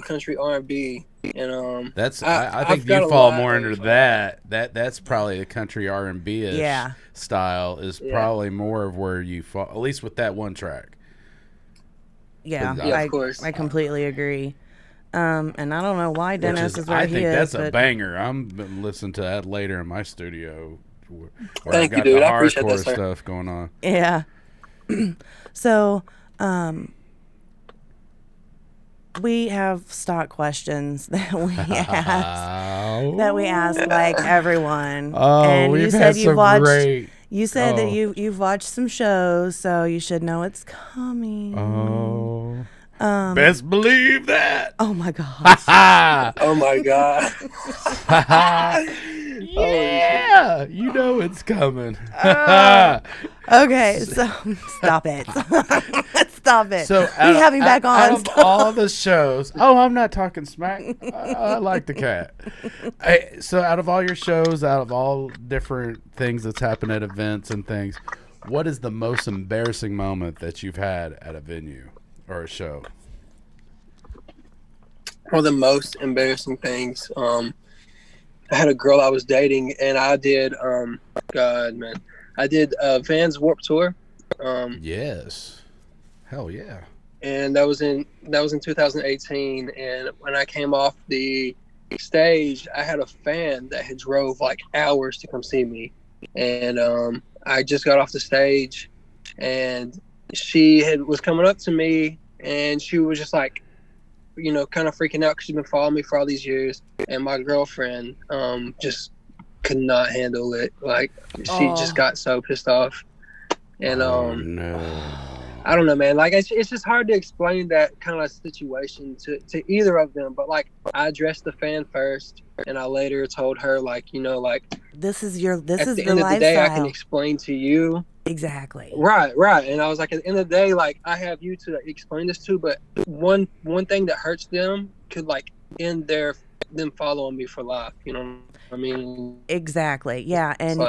country R&B, and That's I think I've got you a fall lot more of, under that's probably the country R&B ish Yeah. style is probably more of where you fall, at least with that one track. Yeah, Yeah, of course. I completely agree. And I don't know why Dennis is where I he think is. that's a but banger. I'm been listening to that later in my studio where Thank I you, got dude. the I appreciate that, hardcore sir. stuff going on. Yeah. So, we have stock questions that we ask like everyone. Oh, and we've you said had you've some watched. great. You said that Oh. you've watched some shows, so you should know it's coming. Oh, best believe that. Oh my gosh. Oh my god. Yeah, you know it's coming. Okay, so stop it. Stop it. So we have him back on. Out of all the shows, I'm not talking smack. I like the cat. So out of all your shows, out of all different things that's happened at events and things, what is the most embarrassing moment that you've had at a venue or a show? One of the most embarrassing things. I had a girl I was dating, and I did. God, man, I did Vans Warped Tour. Yes. Hell yeah. And that was in 2018. And when I came off the stage, I had a fan that had drove like hours to come see me, and I just got off the stage, and she was coming up to me, and she was just like, kind of freaking out because she's been following me for all these years, and my girlfriend just could not handle it. Like she just got so pissed off, and no. I don't know, man. Like it's just hard to explain that kind of situation to either of them. But like I addressed the fan first, and I later told her like this is your at the lifestyle. end of the day I can explain to you. Exactly. Right. And I was like, at the end of the day, like I have you to explain this to, but one thing that hurts them could like end them following me for life. You know what I mean? Exactly. Yeah, and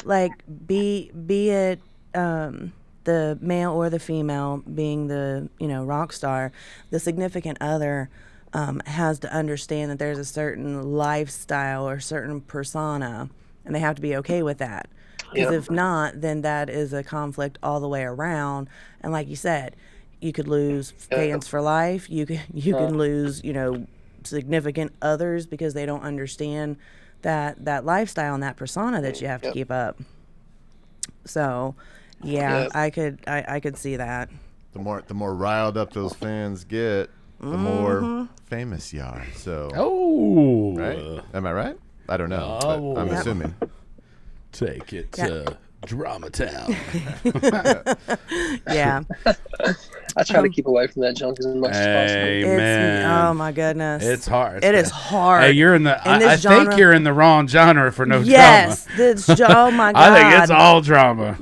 like be it the male or the female, being the rock star, the significant other has to understand that there's a certain lifestyle or certain persona, and they have to be okay with that. Because if not, then that is a conflict all the way around. And like you said, you could lose fans for life. You can lose significant others because they don't understand that lifestyle and that persona that you have to keep up. So, yeah, I could see that. The more riled up those fans get, the more famous you are. So, right? Am I right? I don't know. But I'm assuming. Take it to Drama Town. Yeah. I try to keep away from that junk as much as possible. Oh my goodness. It's hard. It is hard. Hey, you're in the. I think you're in the wrong genre for no drama. Yes. Oh my god. I think it's all drama.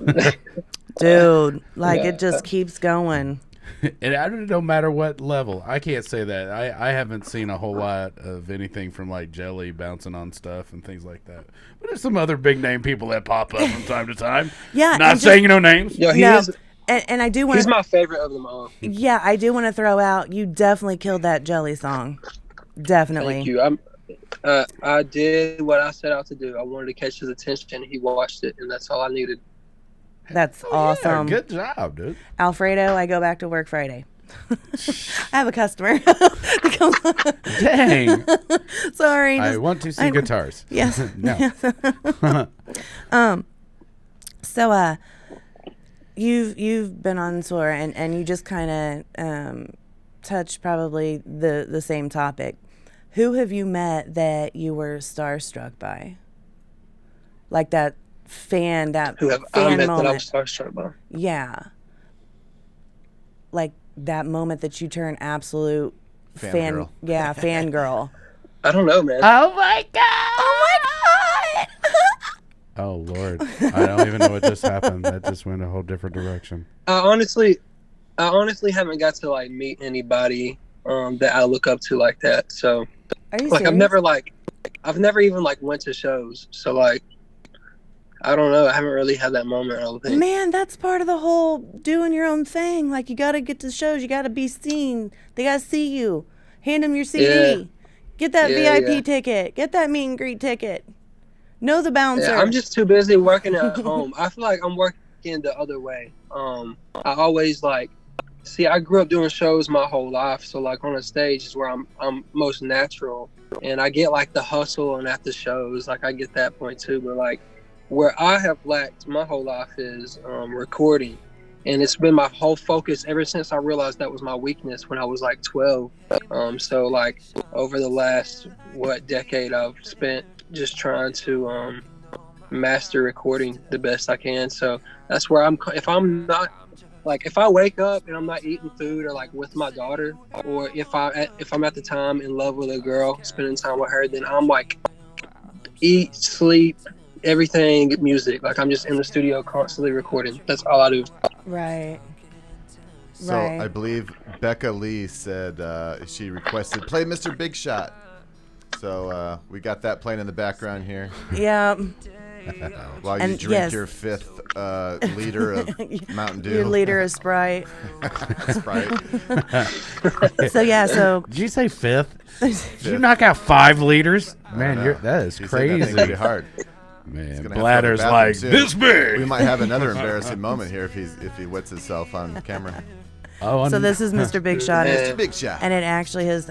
Dude, it just keeps going. And no matter what level, I can't say that. I haven't seen a whole lot of anything from like Jelly bouncing on stuff and things like that. But there's some other big name people that pop up from time to time. Yeah, not saying no names. Yo, he is, and I do want. He's my favorite of them all. Yeah, I do want to throw out. You definitely killed that Jelly song. Definitely. Thank you. I did what I set out to do. I wanted to catch his attention. He watched it, and that's all I needed. That's awesome. Yeah, good job, dude. Alfredo, I go back to work Friday. I have a customer. Dang. Sorry. I want to see guitars. Yes. No. So you've been on tour and you just kind of touched probably the same topic. Who have you met that you were starstruck by? Like that fan moment. That I was starstruck by. Yeah. Like that moment that you turn absolute Fangirl. Fangirl. I don't know, man. Oh my god. Oh my god. Oh Lord. I don't even know what just happened. That just went a whole different direction. I honestly haven't got to like meet anybody that I look up to like that. So Are you like serious? I've never even like went to shows. So like I don't know. I haven't really had that moment, I don't think. Man, that's part of the whole doing your own thing. Like, you got to get to shows. You got to be seen. They got to see you. Hand him your CD. Yeah. Get that Yeah, VIP ticket. Get that meet and greet ticket. Know the bouncer. Yeah, I'm just too busy working at home. I feel like I'm working the other way. I always see, I grew up doing shows my whole life, so like on a stage is where I'm most natural, and I get like the hustle and at the shows, like I get that point too. But like where I have lacked my whole life is recording, and it's been my whole focus ever since I realized that was my weakness when I was like 12. So like over the last decade, I've spent just trying to master recording the best I can. So that's where if I'm not, like, if I wake up and I'm not eating food or like with my daughter, or if I'm at the time in love with a girl, spending time with her, then I'm like eat, sleep, everything, music. Like I'm just in the studio constantly recording. That's all I do. Right. So I believe Becca Lee said she requested play Mr. Big Shot. So we got that playing in the background here. Yeah. While you drink your 5th liter of Mountain Dew. Your liter of Sprite. Sprite. So Did you say 5th? Did you knock out 5 liters? Man, that is crazy. That thing's hard. Man, bladder's like this big. We might have another embarrassing moment here if he wets himself on camera. Oh, so this is Mr. Big Shot. Mr. Big Shot. And it actually has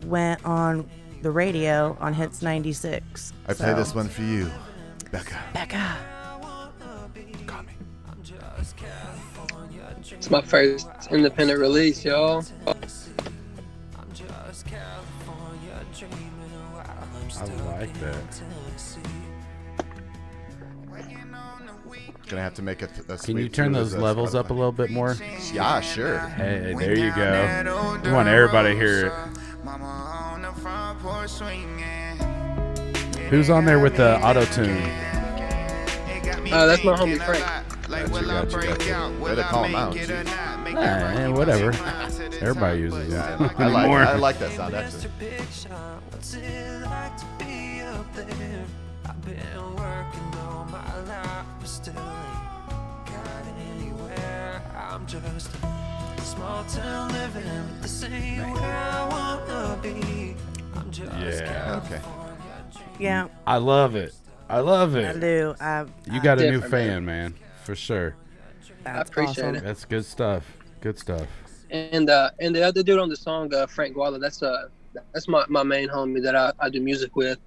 went on the radio on Hits 96. I play this one for you, Becca. Call me. It's my first independent release, y'all. I like that. Gonna have to make a Can you turn those levels up a little bit more? Yeah, sure. Hey, there you go. We want everybody to hear it. Who's on there with the auto tune? That's my homie Frank. Gotcha. Way to call him out. Whatever. Everybody uses it. I like that sound actually. Yeah. Okay. Yeah. I love it. I do. You got a new fan, man, for sure. I appreciate it. That's good stuff. Good stuff. And the other dude on the song, Frank Guala, that's my main homie that I do music with.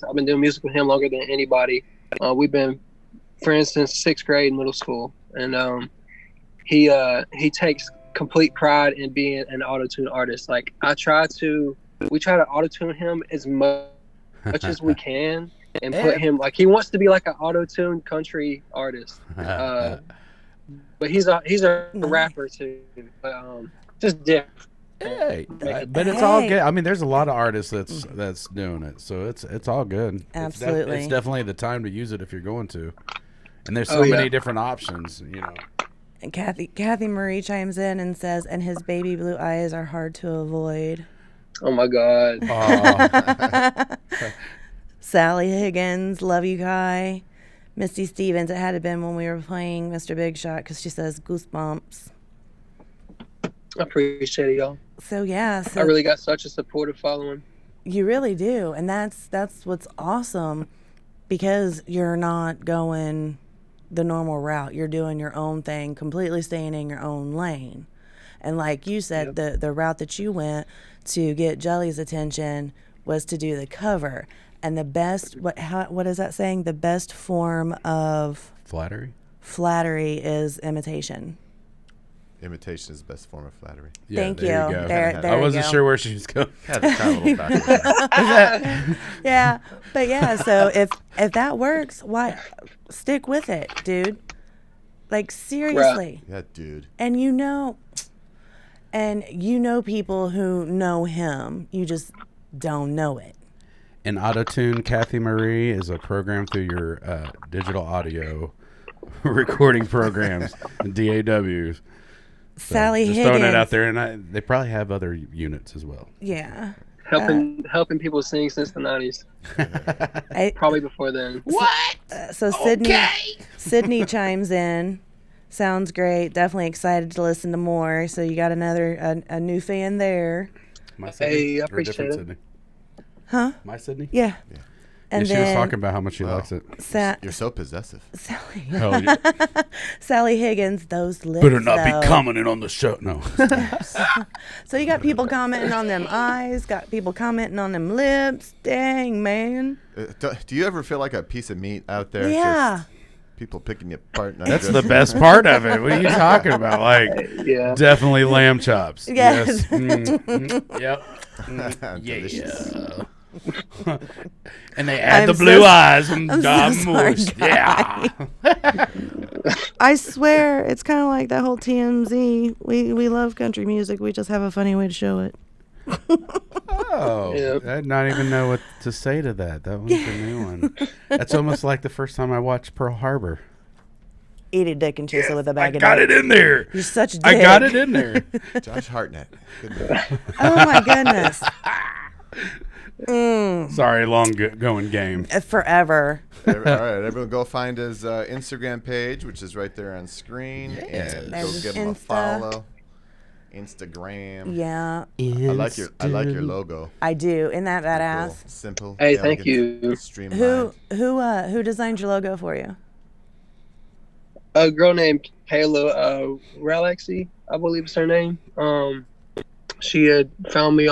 I've been doing music with him longer than anybody. We've been friends since 6th grade, middle school, and he takes complete pride in being an auto-tune artist. Like we try to auto-tune him as much as we can, and put him, like, he wants to be like an auto-tune country artist. But he's a rapper too, but just different. Hey, but it's all good. I mean, there's a lot of artists that's doing it, so it's all good. Absolutely, it's definitely the time to use it if you're going to. And there's so many different options, you know. And Kathy Marie chimes in and says, "And his baby blue eyes are hard to avoid." Oh my God. Sally Higgins, love you, Ky. Misty Stevens, it had to been when we were playing Mr. Big Shot, because she says goosebumps. I appreciate it, y'all. So yeah, I really got such a supportive following. You really do, and that's what's awesome, because you're not going the normal route. You're doing your own thing, completely staying in your own lane. And like you said, the route that you went to get Jelly's attention was to do the cover. And the best, what is that saying? The best form of flattery is imitation. Imitation is the best form of flattery. Yeah, Thank you. There I wasn't sure where she was going. Yeah, but yeah. So if that works, why stick with it, dude? Like, seriously. Yeah, dude. And you know people who know him. You just don't know it. And AutoTune, Kathy Marie, is a program through your digital audio recording programs, DAWs. So Sally just Higgins. throwing it out there, and they probably have other units as well. Yeah. Helping people sing since the 90s. Probably before then. What? So Sydney chimes in. Sounds great. Definitely excited to listen to more. So you got a new fan there. My Sydney? Hey, I Or a appreciate different it. Sydney? Huh? My Sydney? Yeah. And Yeah, she was then talking about how much she likes it. You're so possessive. Sally, Hell yeah. Sally Higgins, those lips. Better not be though. commenting on the show. No. So you got people commenting on them eyes, got people commenting on them lips. Dang, man. Do you ever feel like a piece of meat out there? Yeah. Just people picking you apart. That's the best part of it. What are you talking about? Like, Yeah. definitely lamb chops. Yes. Yep. Delicious. Yeah. And they add I'm the blue so- eyes. I'm so sorry, Moose. Yeah. I swear, it's kind of like that whole TMZ. We love country music. We just have a funny way to show it. Oh, Yep. I did not even know what to say to that. That one's a new one. That's almost like the first time I watched Pearl Harbor. Eat a dick and chase it with a I bag of got dicks. it in there. You're such a dick. I got it in there. Josh Hartnett. Good man. Oh my goodness. Sorry, long going game. Forever. All right, everyone go find his Instagram page, which is right there on screen, and go There's give him a Insta. follow. Instagram. Yeah, I like your logo. I do. Isn't that badass? Simple. Hey, thank elegant, you. Streamlined. Who designed your logo for you? A girl named Kayla Ralexi, I believe is her name. She had found me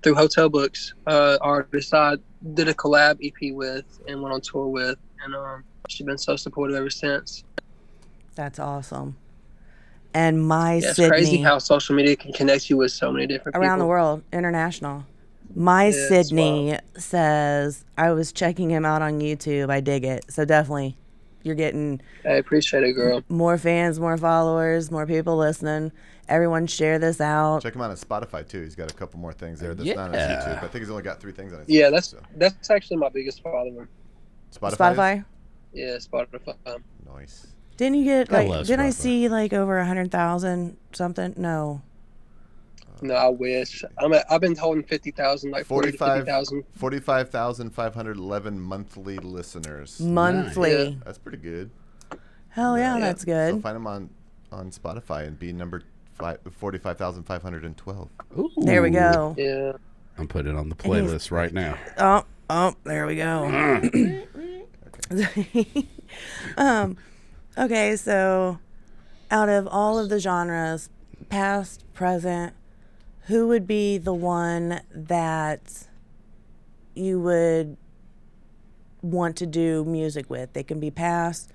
through Hotel Books, artist I did a collab EP with and went on tour with, and she's been so supportive ever since. That's awesome. And my Yeah, it's Sydney, crazy how social media can connect you with so many different around the people. world, international. My Yeah, it's Sydney says, I was checking him out on YouTube. I dig it. So definitely, you're getting I appreciate it, girl. more fans, more followers, more people listening. Everyone share this out. Check him out on Spotify too. He's got a couple more things there. That's not on his Yeah. YouTube. I think he's only got 3 things on his. Yeah, YouTube, that's actually my biggest follower. so. Spotify. Yeah, Spotify. Nice. Didn't you get I like? love Didn't I Spotify. see like over 100,000 something? No. No, I wish. I've been holding 50,000, like 40 to 50,000. 45,511 monthly listeners. Monthly. Yeah. That's pretty good. Hell yeah, Yeah. that's So good. find him on Spotify and be number 45,512. Ooh. There we go. Yeah. I'm putting it on the And he's- playlist right now. Oh, there we go. Okay, so out of all of the genres, past, present, who would be the one that you would want to do music with? They can be past,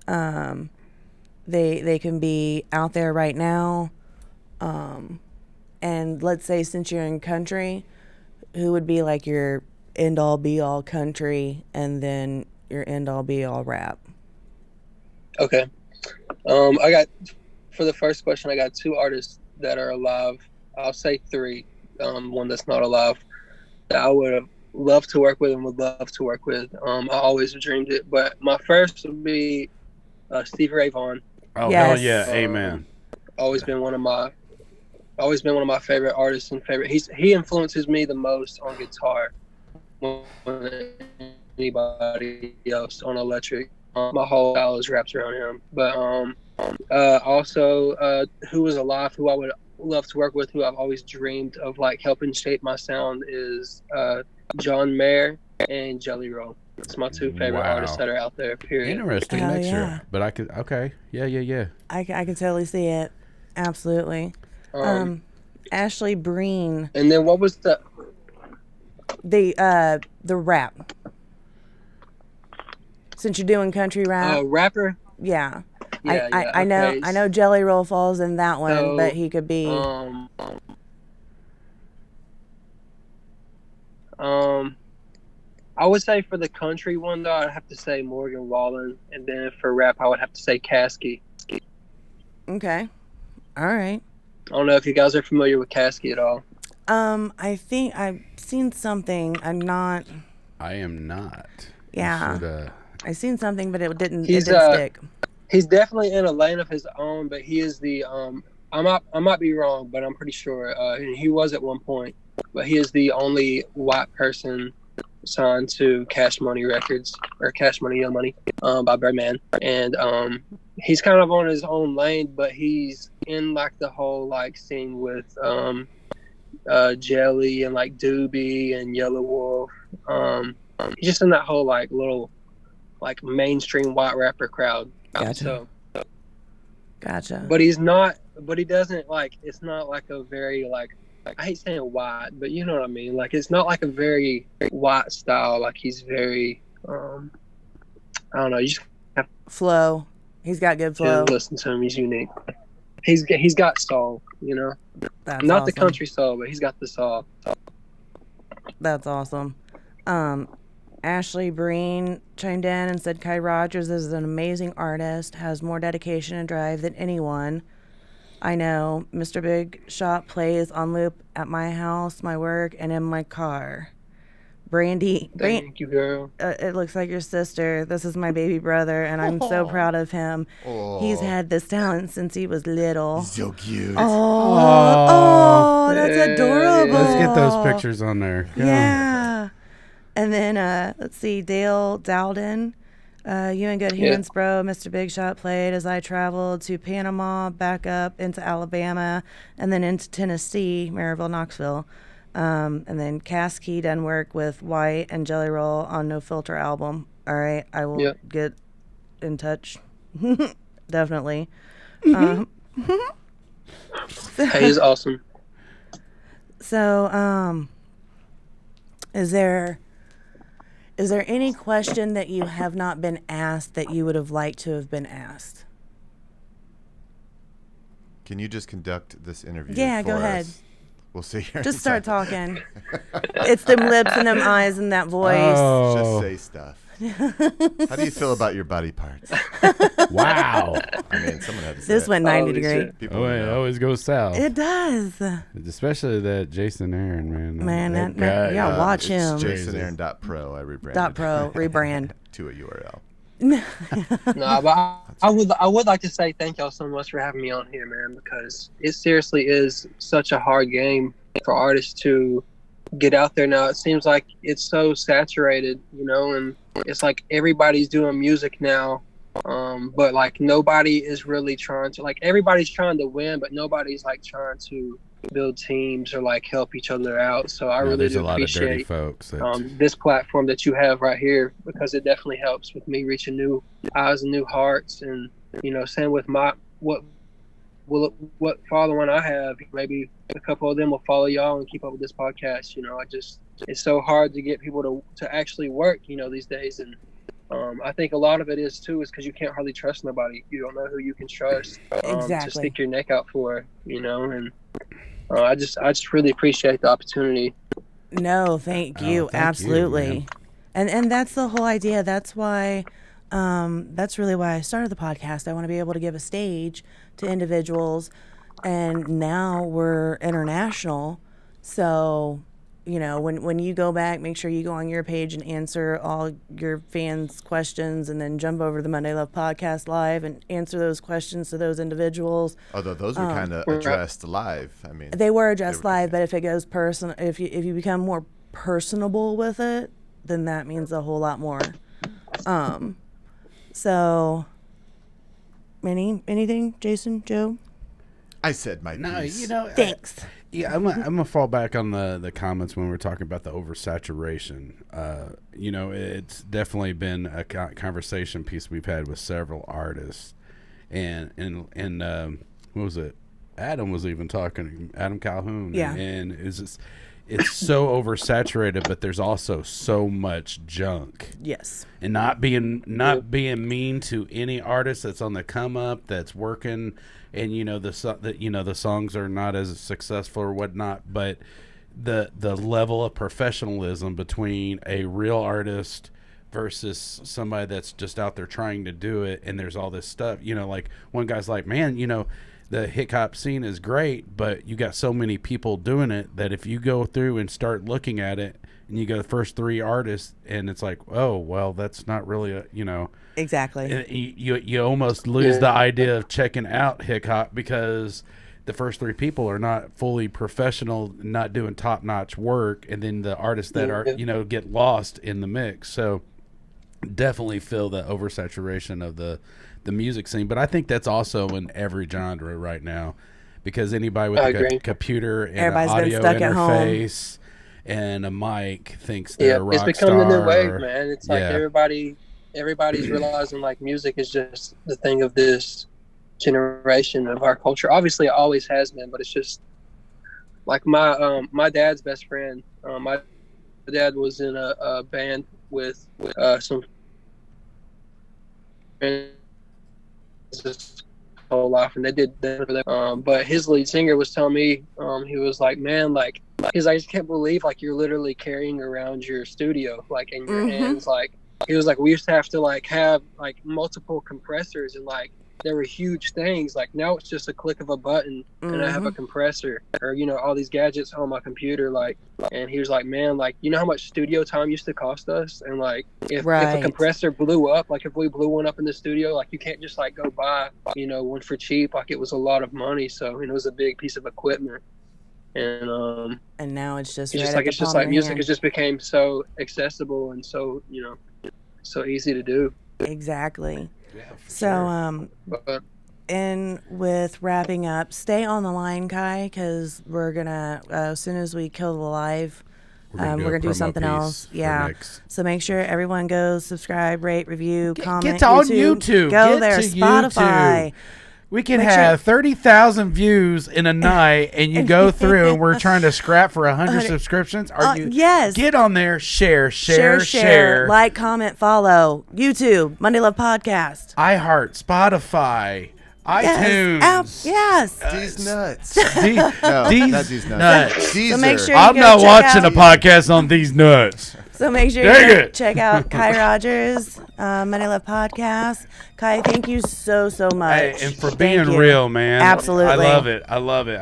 they can be out there right now, and let's say since you're in country, who would be like your end all be all country and then your end all be all rap? Okay. For the first question, I got 2 artists that are alive. I'll say 3. One that's not alive that I would have loved to work with and would love to work with. I always dreamed it, but my first would be Stevie Ray Vaughan. Oh, Yes. hell yeah. Amen. Always been one of my favorite artists and favorite. He influences me the most on guitar more than anybody else on electric. My whole style is wrapped around him. But also, who was alive, who I would love to work with, who I've always dreamed of like helping shape my sound is John Mayer and Jelly Roll. It's my 2 favorite Wow. artists that are out there. Period. Interesting Hell mixture. yeah. But I could, okay. Yeah. I can totally see it. Absolutely. Ashley Breen, And then what was the? the rap. Since you're doing country rap, Rapper. yeah. Yeah, I know okay. I know Jelly Roll falls in that one, So, but he could be I would say for the country one though, I'd have to say Morgan Wallen, and then for rap, I would have to say Caskey. okay. All right. I don't know if you guys are familiar with Caskey at all. I think I've seen something. I'm not. I am not. Yeah. Should, I seen something, but it didn't He's, stick. He's definitely in a lane of his own, but he is the I might be wrong, but I'm pretty sure and he was at one point, but he is the only white person signed to Cash Money Records or Cash Money Young Money by Birdman, and he's kind of on his own lane, but he's in like the whole like scene with Jelly and like Doobie and Yellow Wolf. He's just in that whole like little like mainstream white rapper crowd. Gotcha. So, Gotcha. but he's not. But he doesn't like. It's not like a very like. I hate saying white, but you know what I mean. Like it's not like a very white style. Like he's very. I don't know. You just have Flow. He's got good flow. to listen to him. He's unique. He's got soul. You know. That's Not awesome. the country soul, but he's got the soul. That's awesome. Ashley Breen chimed in and said Ky Rodgers is an amazing artist, has more dedication and drive than anyone I know. Mr. Big Shot plays on loop at my house, my work, and in my car. Brandy, Thank you, girl. it looks like your sister. This is my baby brother, and I'm so proud of him. He's had this talent since he was little. He's so cute. Oh, that's adorable. Let's get those pictures on there. Yeah. And then, let's see, Dale Dowden. You in good hands, bro. Mr. Big Shot played as I traveled to Panama, back up into Alabama, and then into Tennessee, Maryville, Knoxville. And then Cass Key done work with White and Jelly Roll on No Filter album. All right, I will get in touch. Definitely. He's awesome. So, is there any question that you have not been asked that you would have liked to have been asked? Can you just conduct this interview? Yeah, for go ahead. us? We'll see here. Just start talking. It's them lips and them eyes and that voice. Just say stuff. How do you feel about your body parts? Wow. I mean, someone had to say This it. went 90 degree. People It know. always goes south. It does. Especially that Jason Aaron, man. Man, That that guy, y'all watch him. It's JasonAaron.pro. I rebranded. .pro rebrand. to a URL. No, but I would like to say thank y'all so much for having me on here, man, because it seriously is such a hard game for artists to get out there now. It seems like it's so saturated, you know, and it's like everybody's doing music now, but like nobody is really trying to, like everybody's trying to win, but nobody's like trying to build teams or like help each other out. So I really there's do a lot of dirty appreciate folks that, this platform that you have right here, because it definitely helps with me reaching new eyes and new hearts. And you know, same with my what following I have, maybe a couple of them will follow y'all and keep up with this podcast. You know, it's so hard to get people to actually work, you know, these days. And I think a lot of it is because you can't hardly trust nobody. You don't know who you can trust to stick your neck out for, you know. And I just really appreciate the opportunity. No, thank you. thank Absolutely. you, and that's the whole idea. That's why that's really why I started the podcast. I want to be able to give a stage to individuals, and now we're international. So, you know, when you go back, make sure you go on your page and answer all your fans' questions, and then jump over to the Monday Love Podcast Live and answer those questions to those individuals. Although those were kind of addressed live. I mean, They were addressed live, but if it goes personal, if you become more personable with it, then that means a whole lot more. So, anything, Jason, Joe? I said my no, piece. you know, Thanks. I'm gonna fall back on the comments when we're talking about the oversaturation. You know, it's definitely been a conversation piece we've had with several artists, and what was it? Adam was even talking. Adam Calhoun. Yeah. And it's so oversaturated, but there's also so much junk. Yes. And not being mean to any artist that's on the come up, that's working, and you know the songs are not as successful or whatnot, but the level of professionalism between a real artist versus somebody that's just out there trying to do it, and there's all this stuff, you know, like one guy's like, man, you know, the hip hop scene is great, but you got so many people doing it that if you go through and start looking at it and you go the first three artists and it's like, oh, well, that's not really a, you know, Exactly. you almost lose the idea of checking out hip hop because the first three people are not fully professional, not doing top notch work. And then the artists that are, you know, get lost in the mix. So definitely feel the oversaturation of the music scene, but I think that's also in every genre right now because anybody with a computer and an Everybody's audio been stuck at home. interface and a mic thinks they're a rock it's becoming the new wave, star. man. It's like everybody's realizing like music is just the thing of this generation of our culture. Obviously, it always has been, but it's just like my dad's best friend. My dad was in a band with some friends his whole life, and they did that for them. But his lead singer was telling me, he was like, man, like, because I just can't believe like you're literally carrying around your studio like in your hands. Like, he was like, we used to have to like have like multiple compressors, and like there were huge things. Like now it's just a click of a button and I have a compressor, or all these gadgets on my computer. Like, and he was like, man, like, you know how much studio time used to cost us, and like if a compressor blew up, like if we blew one up in the studio, like you can't just like go buy one for cheap. Like it was a lot of money, so it was a big piece of equipment. And now it's just music has just became so accessible and so so easy to do. Exactly. Yeah, so and with wrapping up, stay on the line, Ky, because we're gonna as soon as we kill the live, we're gonna do something else. Yeah. So make sure everyone goes subscribe, rate, review, comment. Get on YouTube. Go there. Spotify. YouTube. We can have 30,000 views in a night, and you go through, and we're trying to scrap for 100 subscriptions. Yes. Get on there, share. Like, comment, follow. YouTube, Monday Love Podcast. iHeart, Spotify, iTunes. Yes. These nuts. These These nuts. So make sure I'm not watching a podcast on these nuts. So make sure you check out Ky Rodgers, Monday Love Podcast. Ky, thank you so much. Hey, and for being real, man. Absolutely. I love it.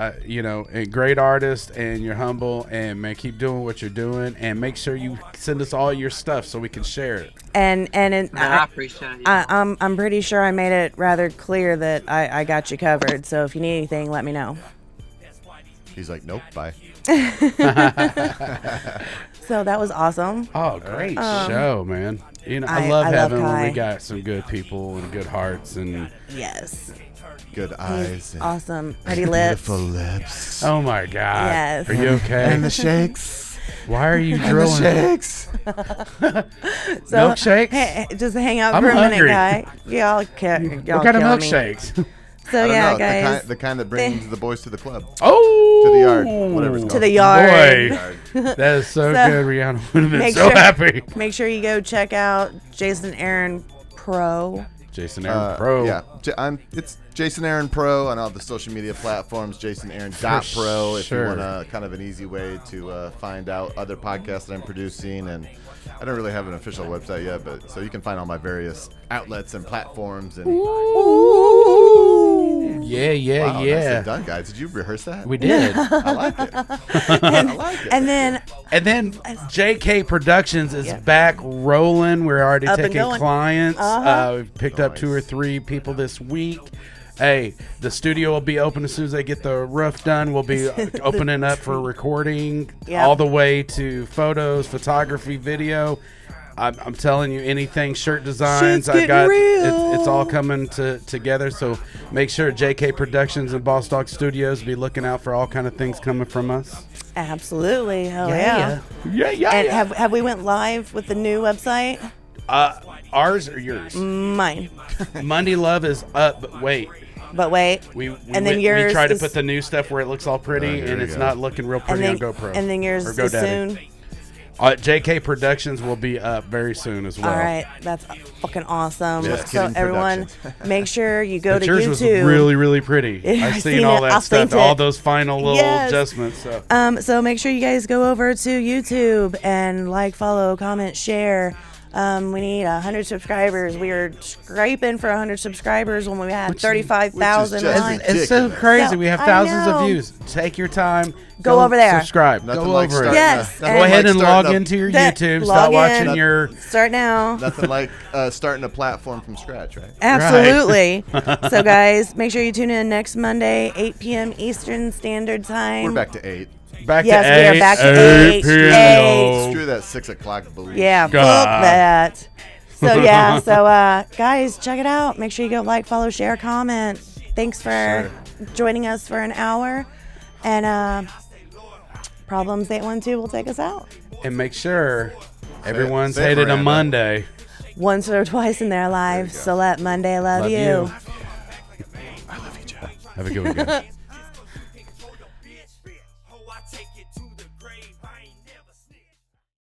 A great artist, and you're humble, and man, keep doing what you're doing, and make sure you send us all your stuff so we can share it. And I appreciate it. I'm pretty sure I made it rather clear that I got you covered. So if you need anything, let me know. He's like, nope, bye. So that was awesome. Oh, great show, man. I love having when we got some good people and good hearts and good eyes. And awesome. Pretty lips. Beautiful lips. Oh my God. Yes. Are you okay? And the shakes. Why are you drilling? Shakes. Milkshakes? Hey, just hang out I'm for a hungry. minute, Ky. Y'all What kind of milkshakes? So I don't know, guys. the kind that brings the boys to the club. Oh, to the yard, whatever it's called. To the yard. Boy, that is so good. Rihanna would have been so happy. Make sure you go check out Jason Aaron Pro. Jason Aaron Pro. Yeah, it's Jason Aaron Pro on all the social media platforms. JasonAaron.pro if you want kind of an easy way to find out other podcasts that I'm producing. And I don't really have an official website yet, but so you can find all my various outlets and platforms. And Yeah. Nicely done, guys. Did you rehearse that? We did. I like it. I like it. And then JK Productions is back rolling. We're already taking clients. We've picked up 2 or 3 people this week. Hey, the studio will be open as soon as they get the roof done. We'll be opening up for recording all the way to photos, photography, video. I'm telling you, anything shirt designs, I got it's all coming together. So make sure JK Productions and Boss Dog Studios be looking out for all kind of things coming from us. Absolutely, hell yeah. And have we went live with the new website? Ours or yours? Mine. Monday Love is up, but wait. Then yours. We try to put the new stuff where it looks all pretty, and it's not looking real pretty on GoPro. And then yours is soon. JK Productions will be up very soon as well. All right, that's fucking awesome. Just so everyone, make sure you go to YouTube. Yours was really, really pretty. I've seen all that stuff, all those final little adjustments. So make sure you guys go over to YouTube and like, follow, comment, share. We need 100 subscribers. We were scraping for 100 subscribers when we had 35,000 likes. It's so crazy. We have thousands of views. Take your time. Go over there. Subscribe. Nothing go like over it. Yes. Go ahead and log into your YouTube. Start watching your. Start now. Nothing like starting a platform from scratch, right? Absolutely. So, guys, make sure you tune in next Monday, 8 p.m. Eastern Standard Time. We're back to 8. Back yes, to we 8. are back to 8. Screw that 6 o'clock belief. Yeah, fuck that. So, guys, check it out. Make sure you go like, follow, share, comment. Thanks for joining us for an hour. And Problems 812 will take us out. And make sure everyone's say it, hated a Miranda. Monday. Once or twice in their lives. So let Monday love you. I love you, Joe. Have a good one, guys.